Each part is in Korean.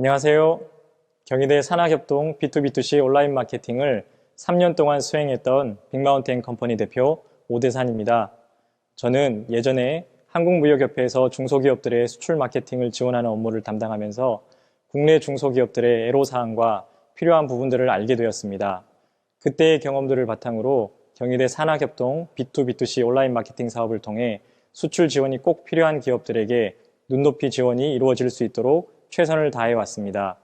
안녕하세요. 경희대 산학협동 B2B2C 온라인 마케팅을 3년 동안 수행했던 빅마운틴 컴퍼니 대표 오대산입니다. 저는 예전에 한국무역협회에서 중소기업들의 수출 마케팅을 지원하는 업무를 담당하면서 국내 중소기업들의 애로사항과 필요한 부분들을 알게 되었습니다. 그때의 경험들을 바탕으로 경희대 산학협동 B2B2C 온라인 마케팅 사업을 통해 수출 지원이 꼭 필요한 기업들에게 눈높이 지원이 이루어질 수 있도록 최선을 다해왔습니다.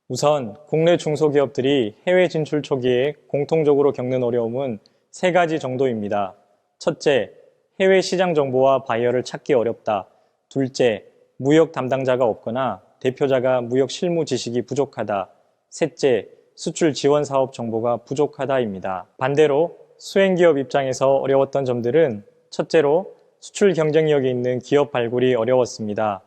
우선 국내 중소기업들이 해외 진출 초기에 공통적으로 겪는 어려움은 3가지 정도입니다. 첫째, 해외 시장 정보와 바이어를 찾기 어렵다. 둘째, 무역 담당자가 없거나 대표자가 무역 실무 지식이 부족하다. 셋째, 수출 지원 사업 정보가 부족하다입니다. 반대로 수행기업 입장에서 어려웠던 점들은 첫째로 수출 경쟁력이 있는 기업 발굴이 어려웠습니다.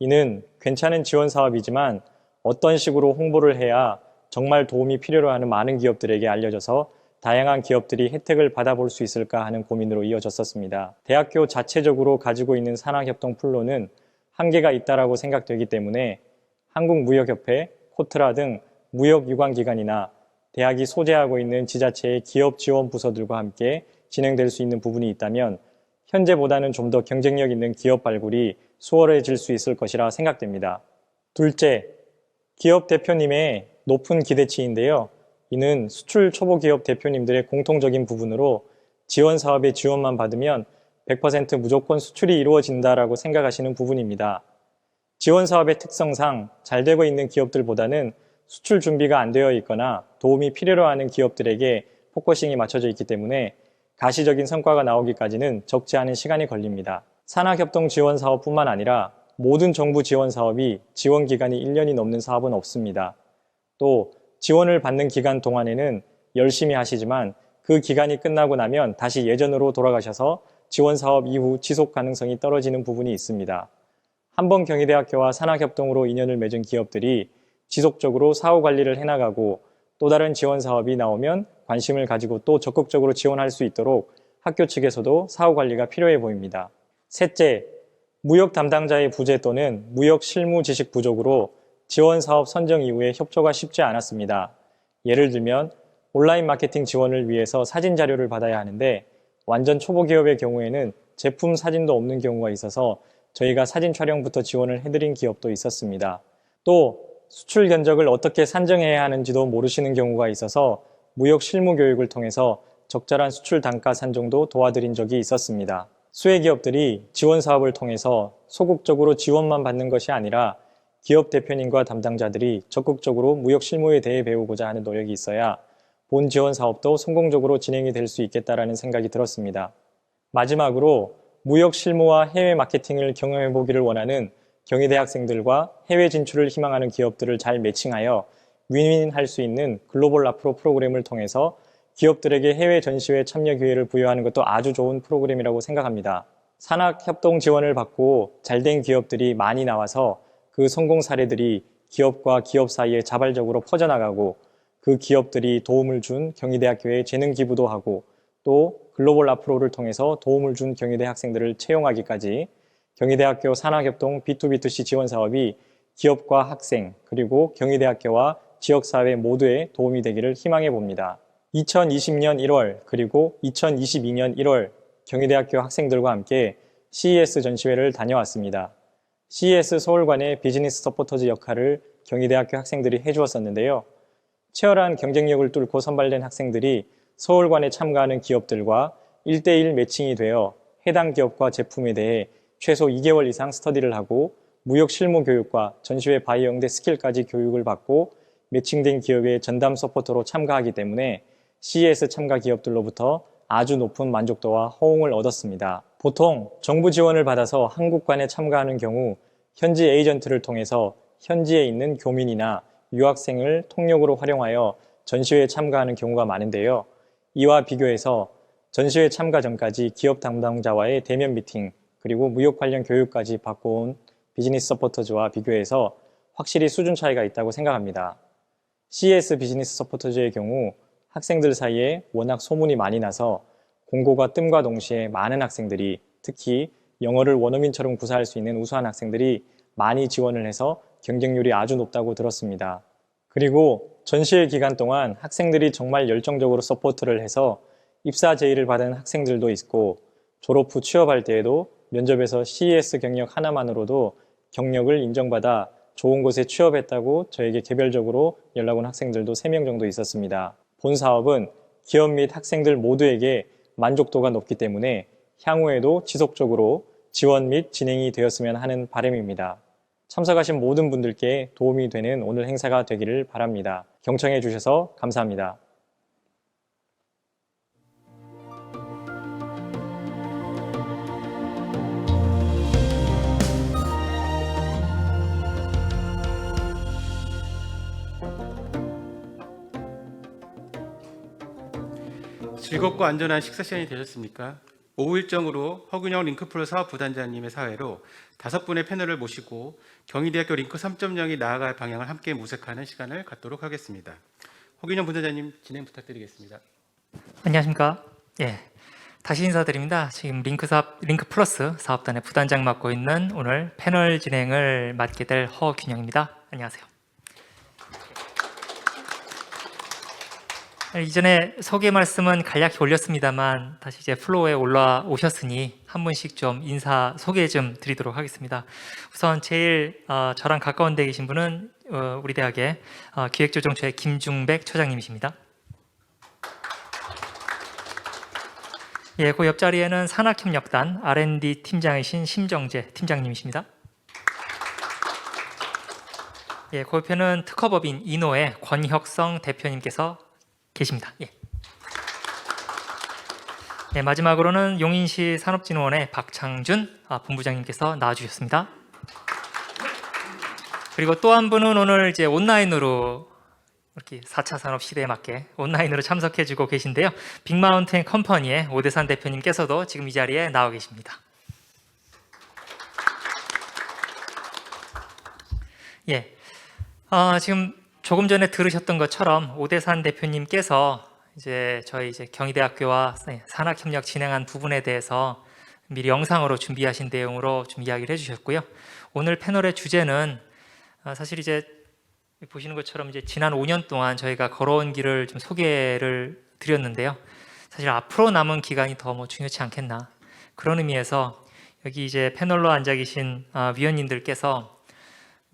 이는 괜찮은 지원 사업이지만 어떤 식으로 홍보를 해야 정말 도움이 필요로 하는 많은 기업들에게 알려져서 다양한 기업들이 혜택을 받아볼 수 있을까 하는 고민으로 이어졌었습니다. 대학교 자체적으로 가지고 있는 산학협동 플로는 한계가 있다고 생각되기 때문에 한국무역협회, 코트라 등 무역유관기관이나 대학이 소재하고 있는 지자체의 기업 지원 부서들과 함께 진행될 수 있는 부분이 있다면 현재보다는 좀 더 경쟁력 있는 기업 발굴이 수월해질 수 있을 것이라 생각됩니다. 둘째, 기업 대표님의 높은 기대치인데요. 이는 수출 초보 기업 대표님들의 공통적인 부분으로 지원 사업의 지원만 받으면 100% 무조건 수출이 이루어진다라고 생각하시는 부분입니다. 지원 사업의 특성상 잘 되고 있는 기업들보다는 수출 준비가 안 되어 있거나 도움이 필요로 하는 기업들에게 포커싱이 맞춰져 있기 때문에 가시적인 성과가 나오기까지는 적지 않은 시간이 걸립니다. 산학협동 지원 사업뿐만 아니라 모든 정부 지원 사업이 지원 기간이 1년이 넘는 사업은 없습니다. 또 지원을 받는 기간 동안에는 열심히 하시지만 그 기간이 끝나고 나면 다시 예전으로 돌아가셔서 지원 사업 이후 지속 가능성이 떨어지는 부분이 있습니다. 한번 경희대학교와 산학협동으로 인연을 맺은 기업들이 지속적으로 사후 관리를 해나가고 또 다른 지원 사업이 나오면 관심을 가지고 또 적극적으로 지원할 수 있도록 학교 측에서도 사후 관리가 필요해 보입니다. 셋째, 무역 담당자의 부재 또는 무역 실무 지식 부족으로 지원 사업 선정 이후에 협조가 쉽지 않았습니다. 예를 들면 온라인 마케팅 지원을 위해서 사진 자료를 받아야 하는데 완전 초보 기업의 경우에는 제품 사진도 없는 경우가 있어서 저희가 사진 촬영부터 지원을 해드린 기업도 있었습니다. 또 수출 견적을 어떻게 산정해야 하는지도 모르시는 경우가 있어서 무역 실무 교육을 통해서 적절한 수출 단가 산정도 도와드린 적이 있었습니다. 수혜기업들이 지원 사업을 통해서 소극적으로 지원만 받는 것이 아니라 기업 대표님과 담당자들이 적극적으로 무역 실무에 대해 배우고자 하는 노력이 있어야 본 지원 사업도 성공적으로 진행이 될 수 있겠다라는 생각이 들었습니다. 마지막으로 무역 실무와 해외 마케팅을 경험해 보기를 원하는 경희대 학생들과 해외 진출을 희망하는 기업들을 잘 매칭하여 윈윈할 수 있는 글로벌 라프로 프로그램을 통해서 기업들에게 해외 전시회 참여 기회를 부여하는 것도 아주 좋은 프로그램이라고 생각합니다. 산학협동 지원을 받고 잘된 기업들이 많이 나와서 그 성공 사례들이 기업과 기업 사이에 자발적으로 퍼져나가고 그 기업들이 도움을 준 경희대학교에 재능 기부도 하고 또 글로벌 라프로를 통해서 도움을 준 경희대 학생들을 채용하기까지 경희대학교 산학협동 B2B2C 지원 사업이 기업과 학생 그리고 경희대학교와 지역사회 모두에 도움이 되기를 희망해 봅니다. 2020년 1월 그리고 2022년 1월 경희대학교 학생들과 함께 CES 전시회를 다녀왔습니다. CES 서울관의 비즈니스 서포터즈 역할을 경희대학교 학생들이 해주었었는데요. 치열한 경쟁력을 뚫고 선발된 학생들이 서울관에 참가하는 기업들과 1대1 매칭이 되어 해당 기업과 제품에 대해 최소 2개월 이상 스터디를 하고 무역 실무 교육과 전시회 바이어응대 스킬까지 교육을 받고 매칭된 기업의 전담 서포터로 참가하기 때문에 CES 참가 기업들로부터 아주 높은 만족도와 호응을 얻었습니다. 보통 정부 지원을 받아서 한국관에 참가하는 경우 현지 에이전트를 통해서 현지에 있는 교민이나 유학생을 통역으로 활용하여 전시회에 참가하는 경우가 많은데요. 이와 비교해서 전시회 참가 전까지 기업 담당자와의 대면 미팅 그리고 무역 관련 교육까지 받고 온 비즈니스 서포터즈와 비교해서 확실히 수준 차이가 있다고 생각합니다. CES 비즈니스 서포터즈의 경우 학생들 사이에 워낙 소문이 많이 나서 공고가 뜸과 동시에 많은 학생들이 특히 영어를 원어민처럼 구사할 수 있는 우수한 학생들이 많이 지원을 해서 경쟁률이 아주 높다고 들었습니다. 그리고 전시회 기간 동안 학생들이 정말 열정적으로 서포트를 해서 입사 제의를 받은 학생들도 있고 졸업 후 취업할 때에도 면접에서 CES 경력 하나만으로도 경력을 인정받아 좋은 곳에 취업했다고 저에게 개별적으로 연락 온 학생들도 3명 정도 있었습니다. 본 사업은 기업 및 학생들 모두에게 만족도가 높기 때문에 향후에도 지속적으로 지원 및 진행이 되었으면 하는 바람입니다. 참석하신 모든 분들께 도움이 되는 오늘 행사가 되기를 바랍니다. 경청해 주셔서 감사합니다. 즐겁고 안전한 식사 시간이 되셨습니까? 오후 일정으로 허균영 링크프로 사업부단장님의 사회로 5분의 패널을 모시고 경희대학교 링크 3.0이 나아갈 방향을 함께 모색하는 시간을 갖도록 하겠습니다. 허균영 부단장님 진행 부탁드리겠습니다. 안녕하십니까? 예, 다시 인사드립니다. 지금 링크 플러스 사업단의 부단장 맡고 있는 오늘 패널 진행을 맡게 될 허균영입니다. 안녕하세요. 이전에 소개 말씀은 간략히 올렸습니다만 다시 이제 플로어에 올라오셨으니 한 분씩 좀 인사 소개 좀 드리도록 하겠습니다. 우선 제일 저랑 가까운 데 계신 분은 우리 대학의 기획조정처의 김중백 처장님이십니다. 예, 그 옆자리에는 산학협력단 R&D 팀장이신 심정재 팀장님이십니다. 예, 그 옆에는 특허법인 이노의 권혁성 대표님께서 계십니다. 예. 네, 마지막으로는 용인시 산업진흥원의 박창준 본부장님께서 나와주셨습니다. 그리고 또 한 분은 오늘 이제 온라인으로 이렇게 4차 산업 시대에 맞게 온라인으로 참석해주고 계신데요. 빅마운틴 컴퍼니의 오대산 대표님께서도 지금 이 자리에 나와 계십니다. 예, 지금 조금 전에 들으셨던 것처럼 오대산 대표님께서 이제 저희 경희대학교와 산학협력 진행한 부분에 대해서 미리 영상으로 준비하신 내용으로 좀 이야기를 해주셨고요. 오늘 패널의 주제는 사실 이제 보시는 것처럼 이제 지난 5년 동안 저희가 걸어온 길을 좀 소개를 드렸는데요. 사실 앞으로 남은 기간이 더 중요치 않겠나, 그런 의미에서 여기 이제 패널로 앉아 계신 위원님들께서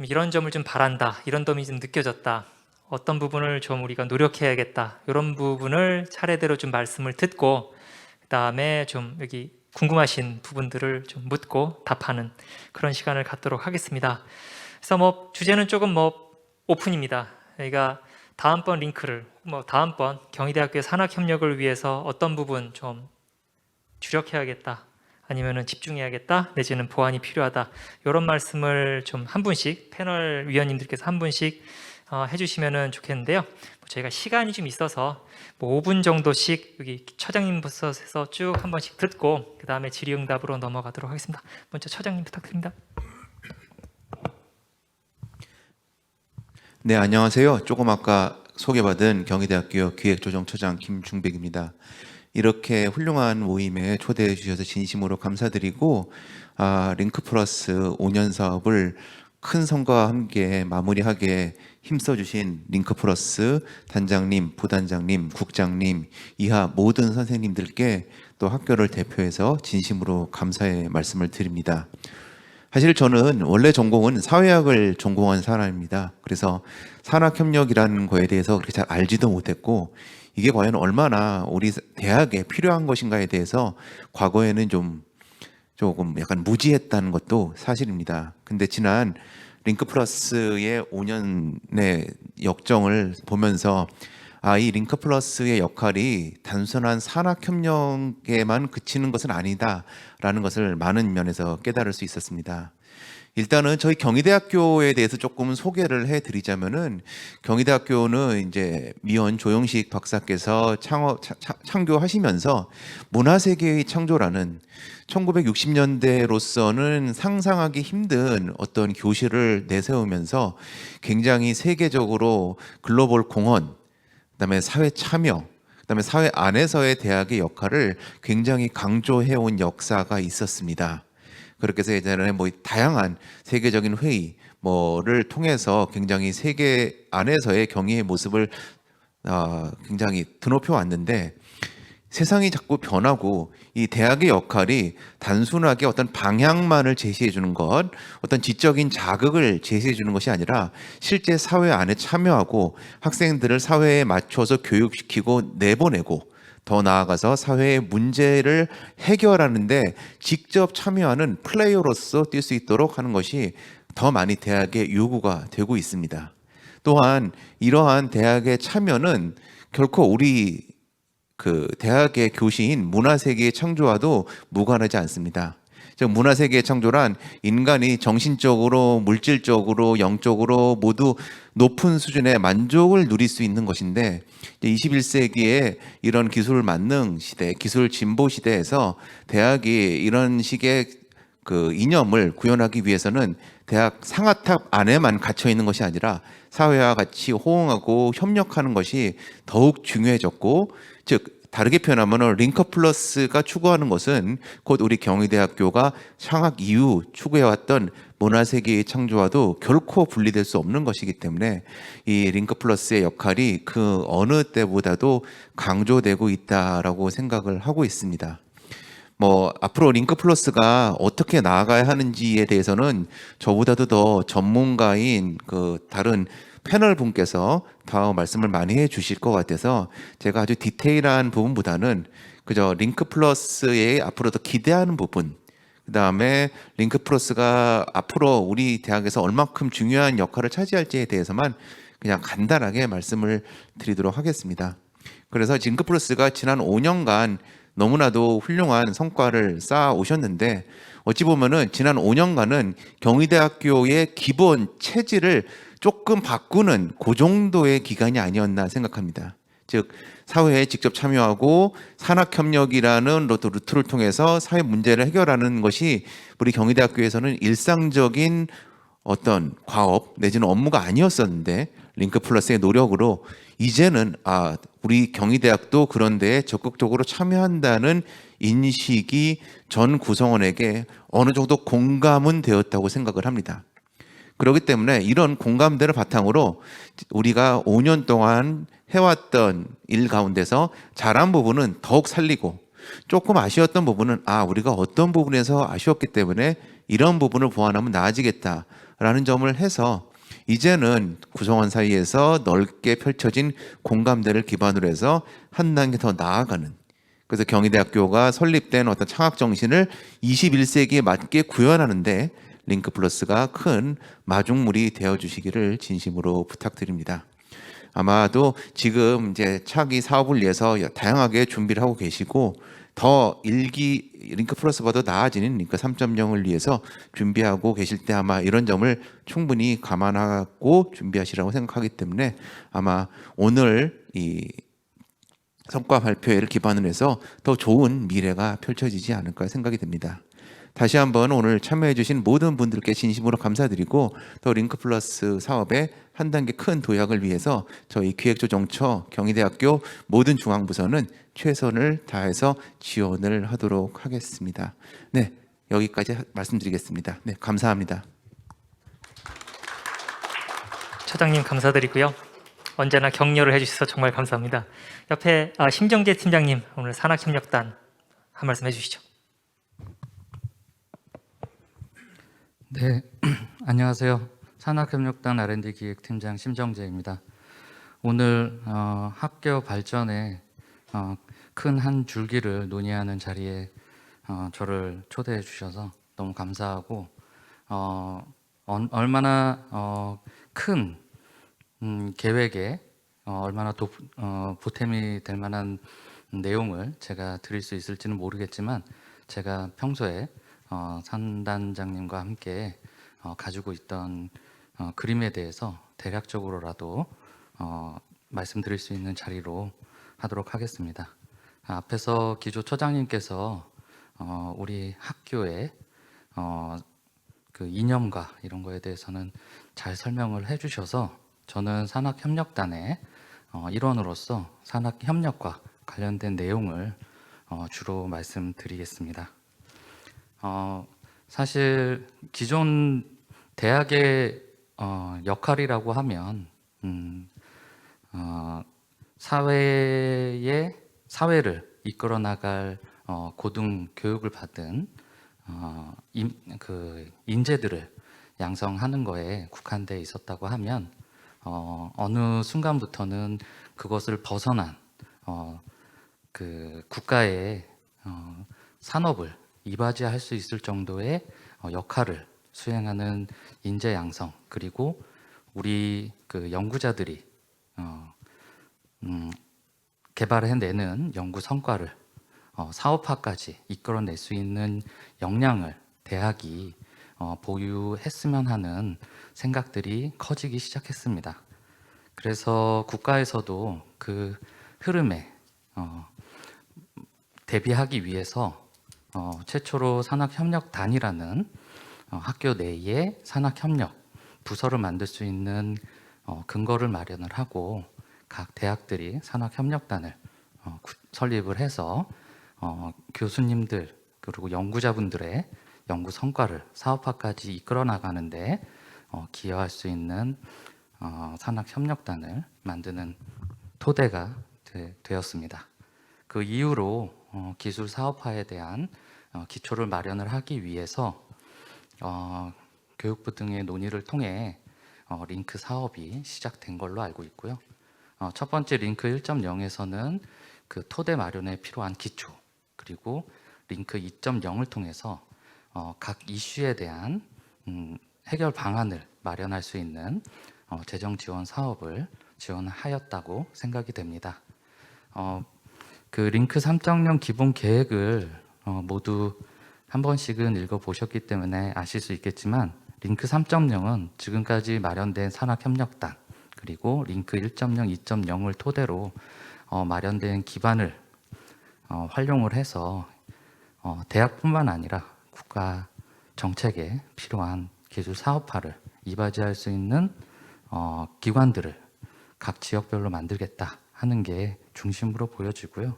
이런 점을 좀 바란다, 이런 점이 좀 느껴졌다, 어떤 부분을 좀 우리가 노력해야겠다, 이런 부분을 차례대로 좀 말씀을 듣고 그 다음에 좀 여기 궁금하신 부분들을 좀 묻고 답하는 그런 시간을 갖도록 하겠습니다. 그래서 주제는 조금 오픈입니다. 저희가 다음번 링크를 다음번 경희대학교의 산학협력을 위해서 어떤 부분 좀 주력해야겠다, 아니면은 집중해야겠다, 내지는 보완이 필요하다, 이런 말씀을 좀 한 분씩 패널 위원님들께서 한 분씩 해주시면 좋겠는데요. 저희가 시간이 좀 있어서 5분 정도씩 여기 처장님부터 해서 쭉 한 번씩 듣고 그 다음에 질의응답으로 넘어가도록 하겠습니다. 먼저 처장님 부탁드립니다. 네, 안녕하세요. 조금 아까 소개받은 경희대학교 기획조정처장 김중백입니다. 이렇게 훌륭한 모임에 초대해 주셔서 진심으로 감사드리고, 링크 플러스 5년 사업을 큰 성과와 함께 마무리하게 힘써주신 링크 플러스 단장님, 부단장님, 국장님, 이하 모든 선생님들께 또 학교를 대표해서 진심으로 감사의 말씀을 드립니다. 사실 저는 원래 전공은 사회학을 전공한 사람입니다. 그래서 산학협력이라는 거에 대해서 그렇게 잘 알지도 못했고, 이게 과연 얼마나 우리 대학에 필요한 것인가에 대해서 과거에는 조금 약간 무지했다는 것도 사실입니다. 근데 지난 링크 플러스의 5년의 역정을 보면서 이 링크 플러스의 역할이 단순한 산학협력에만 그치는 것은 아니다라는 것을 많은 면에서 깨달을 수 있었습니다. 일단은 저희 경희대학교에 대해서 조금 소개를 해드리자면은, 경희대학교는 이제 미원 조영식 박사께서 창교하시면서 문화세계의 창조라는 1960년대로서는 상상하기 힘든 어떤 교실을 내세우면서 굉장히 세계적으로 글로벌 공헌, 그다음에 사회 참여, 그다음에 사회 안에서의 대학의 역할을 굉장히 강조해온 역사가 있었습니다. 그렇게 해서 예전에 다양한 세계적인 회의, 뭐를 통해서 굉장히 세계 안에서의 경희의 모습을 굉장히 드높여 왔는데, 세상이 자꾸 변하고 이 대학의 역할이 단순하게 어떤 방향만을 제시해 주는 것, 어떤 지적인 자극을 제시해 주는 것이 아니라 실제 사회 안에 참여하고 학생들을 사회에 맞춰서 교육시키고 내보내고, 더 나아가서 사회의 문제를 해결하는데 직접 참여하는 플레이어로서 뛸 수 있도록 하는 것이 더 많이 대학의 요구가 되고 있습니다. 또한 이러한 대학의 참여는 결코 우리 대학의 교시인 문화세계의 창조와도 무관하지 않습니다. 즉 문화세계의 창조란 인간이 정신적으로, 물질적으로, 영적으로 모두 높은 수준의 만족을 누릴 수 있는 것인데, 21세기에 이런 기술 만능 시대, 기술 진보 시대에서 대학이 이런 식의 이념을 구현하기 위해서는 대학 상아탑 안에만 갇혀 있는 것이 아니라 사회와 같이 호응하고 협력하는 것이 더욱 중요해졌고, 즉 다르게 표현하면 링커 플러스가 추구하는 것은 곧 우리 경희대학교가 창학 이후 추구해왔던 문화세계의 창조와도 결코 분리될 수 없는 것이기 때문에 이 링커 플러스의 역할이 그 어느 때보다도 강조되고 있다라고 생각을 하고 있습니다. 앞으로 링크 플러스가 어떻게 나아가야 하는지에 대해서는 저보다도 더 전문가인 다른 패널 분께서 더 말씀을 많이 해 주실 것 같아서 제가 아주 디테일한 부분보다는 그저 링크 플러스에 앞으로 더 기대하는 부분, 그 다음에 링크 플러스가 앞으로 우리 대학에서 얼마큼 중요한 역할을 차지할지에 대해서만 그냥 간단하게 말씀을 드리도록 하겠습니다. 그래서 링크 플러스가 지난 5년간 너무나도 훌륭한 성과를 쌓아 오셨는데, 어찌 보면은 지난 5년간은 경희대학교의 기본 체질을 조금 바꾸는 그 정도의 기간이 아니었나 생각합니다. 즉 사회에 직접 참여하고 산학협력이라는 루트를 통해서 사회 문제를 해결하는 것이 우리 경희대학교에서는 일상적인 어떤 과업 내지는 업무가 아니었었는데, 링크 플러스의 노력으로 이제는 우리 경희대학도 그런 데에 적극적으로 참여한다는 인식이 전 구성원에게 어느 정도 공감은 되었다고 생각을 합니다. 그렇기 때문에 이런 공감대를 바탕으로 우리가 5년 동안 해왔던 일 가운데서 잘한 부분은 더욱 살리고, 조금 아쉬웠던 부분은 우리가 어떤 부분에서 아쉬웠기 때문에 이런 부분을 보완하면 나아지겠다라는 점을 해서 이제는 구성원 사이에서 넓게 펼쳐진 공감대를 기반으로 해서 한 단계 더 나아가는, 그래서 경희대학교가 설립된 어떤 창학 정신을 21세기에 맞게 구현하는데 링크 플러스가 큰 마중물이 되어 주시기를 진심으로 부탁드립니다. 아마도 지금 이제 차기 사업을 위해서 다양하게 준비를 하고 계시고, 더 링크 플러스보다 나아지는 링크 3.0을 위해서 준비하고 계실 때 아마 이런 점을 충분히 감안하고 준비하시라고 생각하기 때문에 아마 오늘 이 성과 발표회를 기반으로 해서 더 좋은 미래가 펼쳐지지 않을까 생각이 듭니다. 다시 한번 오늘 참여해 주신 모든 분들께 진심으로 감사드리고, 더 링크 플러스 사업의 한 단계 큰 도약을 위해서 저희 기획조정처 경희대학교 모든 중앙부서는 최선을 다해서 지원을 하도록 하겠습니다. 네, 여기까지 말씀드리겠습니다. 네, 감사합니다. 처장님 감사드리고요. 언제나 격려를 해주셔서 정말 감사합니다. 옆에 심정재 팀장님, 오늘 산학협력단 한 말씀 해주시죠. 네, 안녕하세요. 산학협력단 R&D 기획팀장 심정재입니다. 오늘 학교 발전에 큰 한 줄기를 논의하는 자리에 저를 초대해 주셔서 너무 감사하고, 얼마나 큰 계획에 얼마나 보탬이 될 만한 내용을 제가 드릴 수 있을지는 모르겠지만, 제가 평소에 산단장님과 함께 가지고 있던 그림에 대해서 대략적으로라도 말씀드릴 수 있는 자리로 하도록 하겠습니다. 앞에서 기조처장님께서 우리 학교의 그 이념과 이런 거에 대해서는 잘 설명을 해주셔서, 저는 산학협력단의 일원으로서 산학협력과 관련된 내용을 주로 말씀드리겠습니다. 사실 기존 대학의 역할이라고 하면 사회를 이끌어 나갈 고등 교육을 받은 인재들을 양성하는 거에 국한돼 있었다고 하면 어느 순간부터는 그것을 벗어난 그 국가의 산업을 이바지할 수 있을 정도의 역할을 수행하는 인재 양성, 그리고 우리 그 연구자들이 개발해내는 연구 성과를 사업화까지 이끌어낼 수 있는 역량을 대학이 보유했으면 하는 생각들이 커지기 시작했습니다. 그래서 국가에서도 그 흐름에 대비하기 위해서 최초로 산학협력단이라는 학교 내에 산학협력 부서를 만들 수 있는 근거를 마련을 하고 각 대학들이 산학협력단을 설립을 해서 교수님들 그리고 연구자분들의 연구 성과를 사업화까지 이끌어 나가는데 기여할 수 있는 산학협력단을 만드는 토대가 되었습니다. 그 이후로 기술 사업화에 대한 기초를 마련을 하기 위해서 교육부 등의 논의를 통해 링크 사업이 시작된 걸로 알고 있고요. 첫 번째 링크 1.0에서는 그 토대 마련에 필요한 기초, 그리고 링크 2.0을 통해서 각 이슈에 대한 해결 방안을 마련할 수 있는 재정 지원 사업을 지원하였다고 생각이 됩니다. 그 링크 3.0 기본 계획을 모두 한 번씩은 읽어보셨기 때문에 아실 수 있겠지만, 링크 3.0은 지금까지 마련된 산학협력단, 그리고 링크 1.0, 2.0을 토대로 마련된 기반을 활용을 해서 대학뿐만 아니라 국가 정책에 필요한 기술 사업화를 이바지할 수 있는 기관들을 각 지역별로 만들겠다 하는 게 중심으로 보여지고요.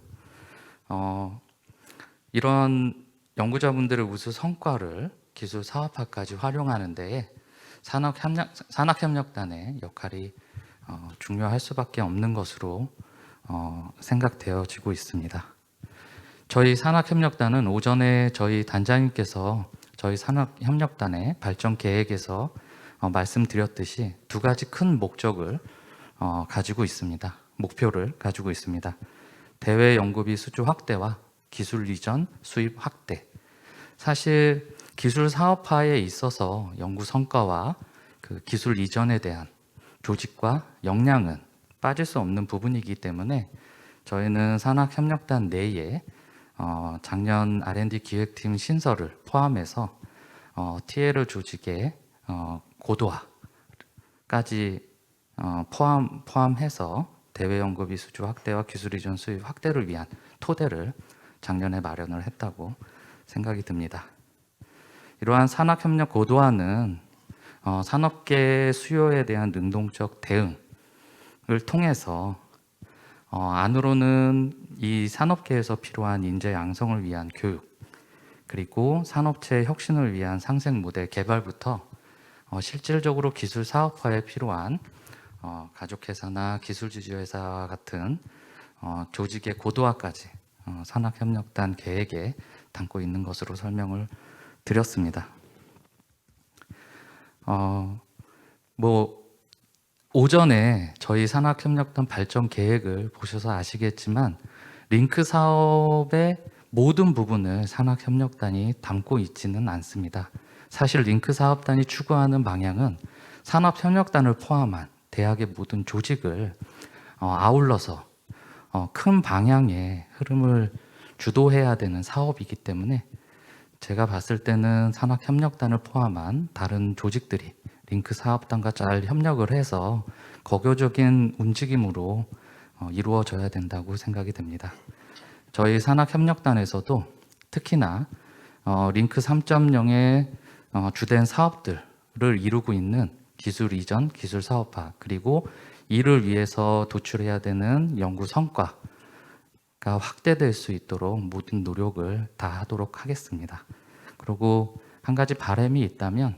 이런 연구자분들의 우수 성과를 기술 사업화까지 활용하는 데에 산학협력단의 역할이 중요할 수밖에 없는 것으로 생각되어지고 있습니다. 저희 산학협력단은 오전에 저희 단장님께서 저희 산학협력단의 발전 계획에서 말씀드렸듯이 두 가지 큰 목적을 가지고 있습니다. 목표를 가지고 있습니다. 대외 연구비 수주 확대와 기술 이전 수입 확대. 사실 기술 사업화에 있어서 연구 성과와 그 기술 이전에 대한 조직과 역량은 빠질 수 없는 부분이기 때문에 저희는 산학협력단 내에 작년 R&D 기획팀 신설을 포함해서 TL 조직의 고도화까지 포함해서 대외 연구비 수주 확대와 기술 이전 수입 확대를 위한 토대를 작년에 마련을 했다고 생각이 듭니다. 이러한 산학협력 고도화는 산업계 수요에 대한 능동적 대응을 통해서 안으로는 이 산업계에서 필요한 인재 양성을 위한 교육, 그리고 산업체 혁신을 위한 상생 모델 개발부터 실질적으로 기술 사업화에 필요한 가족회사나 기술주주회사와 같은 조직의 고도화까지 산학협력단 계획에 담고 있는 것으로 설명을 드렸습니다. 오전에 저희 산학협력단 발전 계획을 보셔서 아시겠지만, 링크 사업의 모든 부분을 산학협력단이 담고 있지는 않습니다. 사실 링크 사업단이 추구하는 방향은 산업협력단을 포함한 대학의 모든 조직을 아울러서 큰 방향의 흐름을 주도해야 되는 사업이기 때문에, 제가 봤을 때는 산학협력단을 포함한 다른 조직들이 링크 사업단과 잘 협력을 해서 거교적인 움직임으로 이루어져야 된다고 생각이 됩니다. 저희 산학협력단에서도 특히나 링크 3.0의 주된 사업들을 이루고 있는 기술 이전, 기술 사업화, 그리고 이를 위해서 도출해야 되는 연구 성과가 확대될 수 있도록 모든 노력을 다하도록 하겠습니다. 그리고 한 가지 바람이 있다면,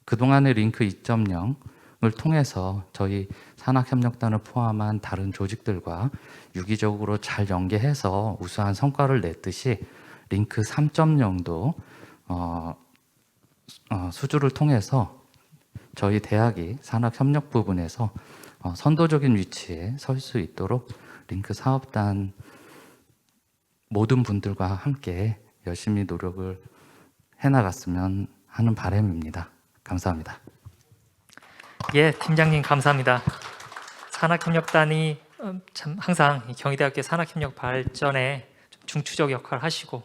그동안의 링크 2.0을 통해서 저희 산학협력단을 포함한 다른 조직들과 유기적으로 잘 연계해서 우수한 성과를 냈듯이 링크 3.0도 수주를 통해서 저희 대학이 산학협력 부분에서 선도적인 위치에 설 수 있도록 링크 사업단 모든 분들과 함께 열심히 노력을 해나갔으면 하는 바람입니다. 감사합니다. 예, 팀장님 감사합니다. 산학협력단이 참 항상 이 경희대학교 산학협력 발전에 좀 중추적 역할을 하시고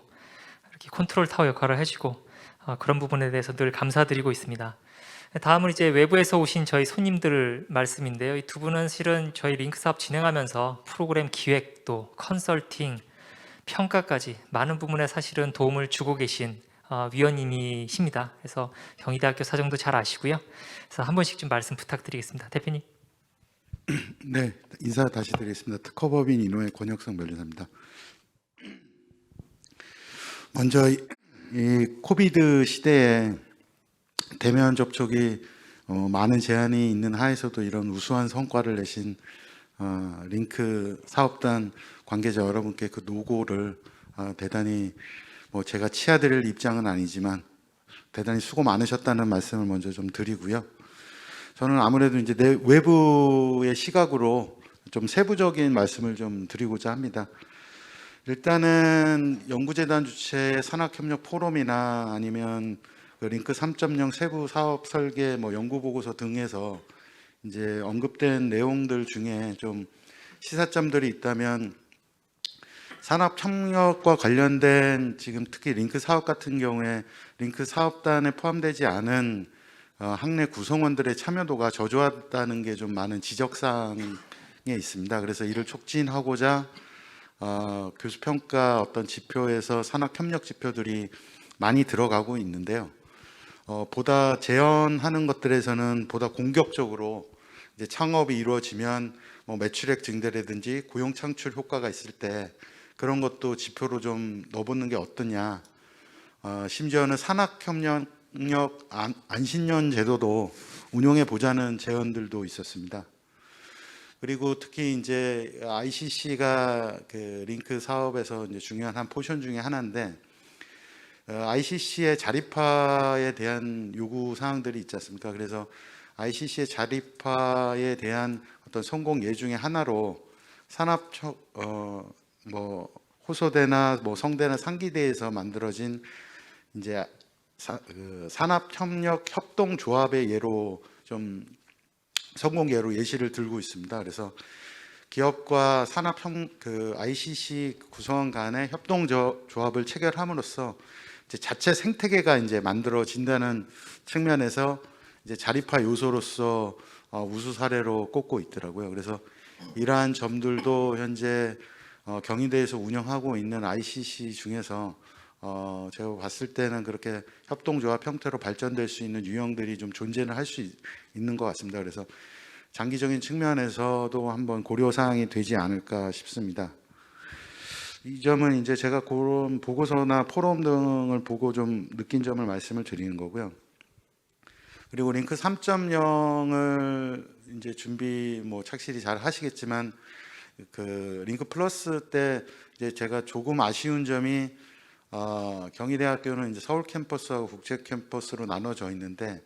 이렇게 컨트롤 타워 역할을 해주고 그런 부분에 대해서 늘 감사드리고 있습니다. 다음은 이제 외부에서 오신 저희 손님들 말씀인데요. 이 두 분은 실은 저희 링크 사업 진행하면서 프로그램 기획도 컨설팅, 평가까지 많은 부분에 사실은 도움을 주고 계신 위원님이십니다. 그래서 경희대학교 사정도 잘 아시고요. 그래서 한 번씩 좀 말씀 부탁드리겠습니다. 대표님. 네, 인사 다시 드리겠습니다. 특허법인 인호의 권혁성 변호사입니다. 먼저 이 코비드 시대에 대면 접촉이 많은 제한이 있는 하에서도 이런 우수한 성과를 내신 링크 사업단 관계자 여러분께 그 노고를 대단히 제가 치아드릴 입장은 아니지만 대단히 수고 많으셨다는 말씀을 먼저 좀 드리고요. 저는 아무래도 이제 내 외부의 시각으로 좀 세부적인 말씀을 좀 드리고자 합니다. 일단은 연구재단 주최 산학협력 포럼이나 아니면 그 링크 3.0 세부 사업 설계 연구 보고서 등에서 이제 언급된 내용들 중에 좀 시사점들이 있다면 산업협력과 관련된 지금 특히 링크 사업 같은 경우에 링크 사업단에 포함되지 않은 학내 구성원들의 참여도가 저조하다는 게 좀 많은 지적사항에 있습니다. 그래서 이를 촉진하고자 교수평가 어떤 지표에서 산학협력 지표들이 많이 들어가고 있는데요. 보다 재현하는 것들에서는 보다 공격적으로 이제 창업이 이루어지면 매출액 증대라든지 고용 창출 효과가 있을 때 그런 것도 지표로 좀 넣어보는 게 어떠냐. 심지어는 산학협력 안신년 제도도 운용해 보자는 제언들도 있었습니다. 그리고 특히 이제 ICC가 그 링크 사업에서 이제 중요한 한 포션 중에 하나인데 ICC의 자립화에 대한 요구 사항들이 있지 않습니까? 그래서 ICC의 자립화에 대한 어떤 성공 예 중에 하나로 산업 호소대나 성대나 상기대에서 만들어진 이제 산업협력 협동조합의 예로 좀 성공 예로 예시를 들고 있습니다. 그래서 기업과 ICC 구성원 간의 협동조합을 체결함으로써 이제 자체 생태계가 이제 만들어진다는 측면에서 이제 자립화 요소로서 우수 사례로 꼽고 있더라고요. 그래서 이러한 점들도 현재 경희대에서 운영하고 있는 ICC 중에서 제가 봤을 때는 그렇게 협동조합 형태로 발전될 수 있는 유형들이 좀 존재는 할 수 있는 것 같습니다. 그래서 장기적인 측면에서도 한번 고려 사항이 되지 않을까 싶습니다. 이 점은 이제 제가 그런 보고서나 포럼 등을 보고 좀 느낀 점을 말씀을 드리는 거고요. 그리고 링크 3.0을 이제 준비 착실히 잘 하시겠지만 그 링크 플러스 때 이제 제가 조금 아쉬운 점이 경희대학교는 이제 서울 캠퍼스하고 국제 캠퍼스로 나눠져 있는데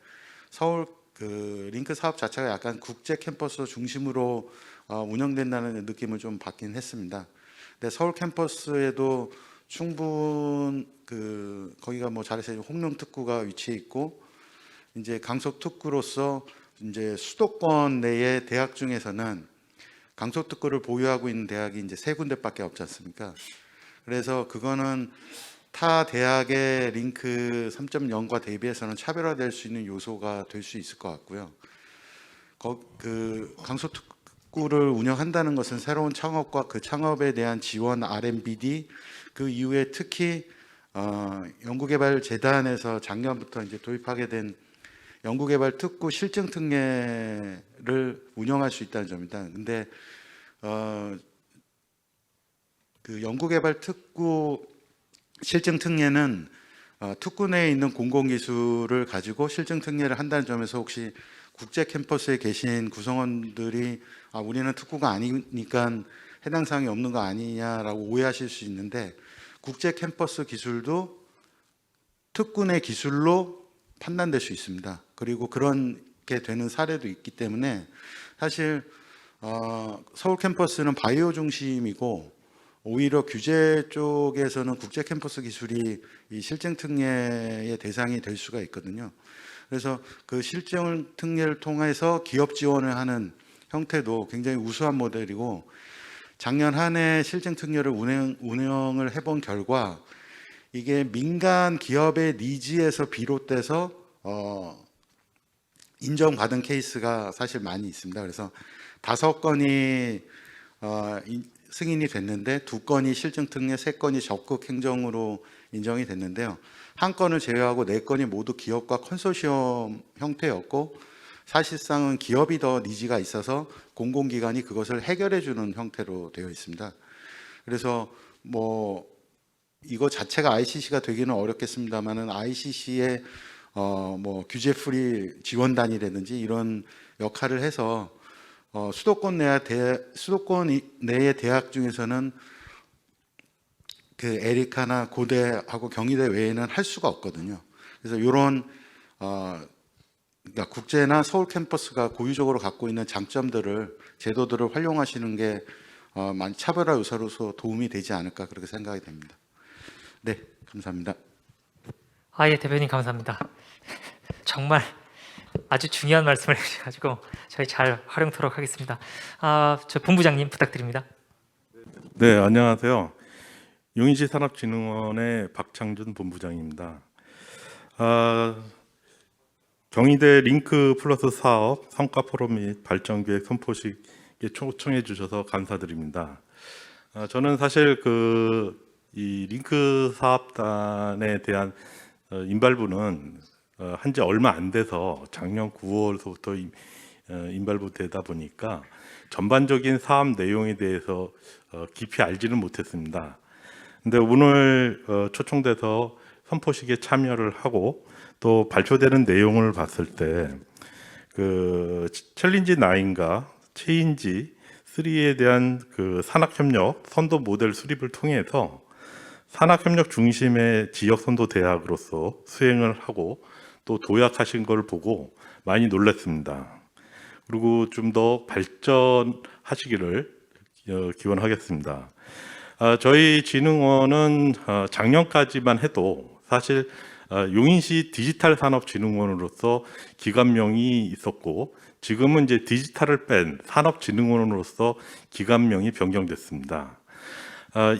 서울 그 링크 사업 자체가 약간 국제 캠퍼스 중심으로 운영된다는 느낌을 좀 받긴 했습니다. 근데 서울 캠퍼스에도 충분 거기가 잘해서 홍릉 특구가 위치해 있고 이제 강속 특구로서 이제 수도권 내의 대학 중에서는 강속 특구를 보유하고 있는 대학이 이제 3군데밖에 없지 않습니까? 그래서 그거는 타 대학의 링크 3.0과 대비해서는 차별화될 수 있는 요소가 될 수 있을 것 같고요. 그 강속 특구를 운영한다는 것은 새로운 창업과 그 창업에 대한 지원 R&BD 그 이후에 특히 연구개발재단에서 작년부터 이제 도입하게 된 연구개발 특구 실증 특례를 운영할 수 있다는 점입니다. 근데 그 연구개발 특구 실증 특례는 특구 내에 있는 공공기술을 가지고 실증 특례를 한다는 점에서 혹시 국제 캠퍼스에 계신 구성원들이 우리는 특구가 아니니까 해당 사항이 없는 거 아니냐라고 오해하실 수 있는데, 국제 캠퍼스 기술도 특구 내 기술로 판단될 수 있습니다. 그리고 그렇게 되는 사례도 있기 때문에 사실 서울 캠퍼스는 바이오 중심이고 오히려 규제 쪽에서는 국제 캠퍼스 기술이 이 실증 특례의 대상이 될 수가 있거든요. 그래서 그 실증 특례를 통해서 기업 지원을 하는 형태도 굉장히 우수한 모델이고, 작년 한 해 실증 특례를 운영을 해본 결과 이게 민간 기업의 니즈에서 비롯돼서 인정받은 케이스가 사실 많이 있습니다. 그래서 5건이 승인이 됐는데 2건이 실증 특례, 3건이 적극 행정으로 인정이 됐는데요. 한 건을 제외하고 4건이 모두 기업과 컨소시엄 형태였고, 사실상은 기업이 더 니즈가 있어서 공공기관이 그것을 해결해 주는 형태로 되어 있습니다. 그래서 뭐 이거 자체가 ICC가 되기는 어렵겠습내다만은 ICC의 뭐 규제 프리 지원단이라든지 이런 역할을 해서 수도권 내의 대학 중에서는 그 에리카나 고대하고 경희대 외에는 할 수가 없거든요. 그래서 이런 그러니까 국제나 서울 캠퍼스가 고유적으로 갖고 있는 장점들을, 제도들을 활용하시는 게 많이 차별화 요소로서 도움이 되지 않을까 그렇게 생각이 됩니다. 네, 감사합니다. 예, 대표님 감사합니다. 정말 아주 중요한 말씀을 해주셔가지고 저희 잘 활용토록 하겠습니다. 저 본부장님 부탁드립니다. 네, 안녕하세요. 용인시 산업진흥원의 박창준 본부장입니다. 경희대 링크 플러스 사업 성과 포럼 및 발전계획 선포식에 초청해 주셔서 감사드립니다. 저는 사실 이 링크 사업단에 대한 인발부는 한지 얼마 안 돼서 작년 9월서부터 인발부되다 보니까 전반적인 사업 내용에 대해서 깊이 알지는 못했습니다. 근데 오늘 초청돼서 선포식에 참여를 하고 또 발표되는 내용을 봤을 때 챌린지 9과 체인지 3에 대한 산학협력 선도 모델 수립을 통해서 산학협력 중심의 지역 선도 대학으로서 수행을 하고 또 도약하신 걸 보고 많이 놀랐습니다. 그리고 좀 더 발전하시기를 기원하겠습니다. 저희 진흥원은 작년까지만 해도 사실 용인시 디지털 산업진흥원으로서 기관명이 있었고, 지금은 이제 디지털을 뺀 산업진흥원으로서 기관명이 변경됐습니다.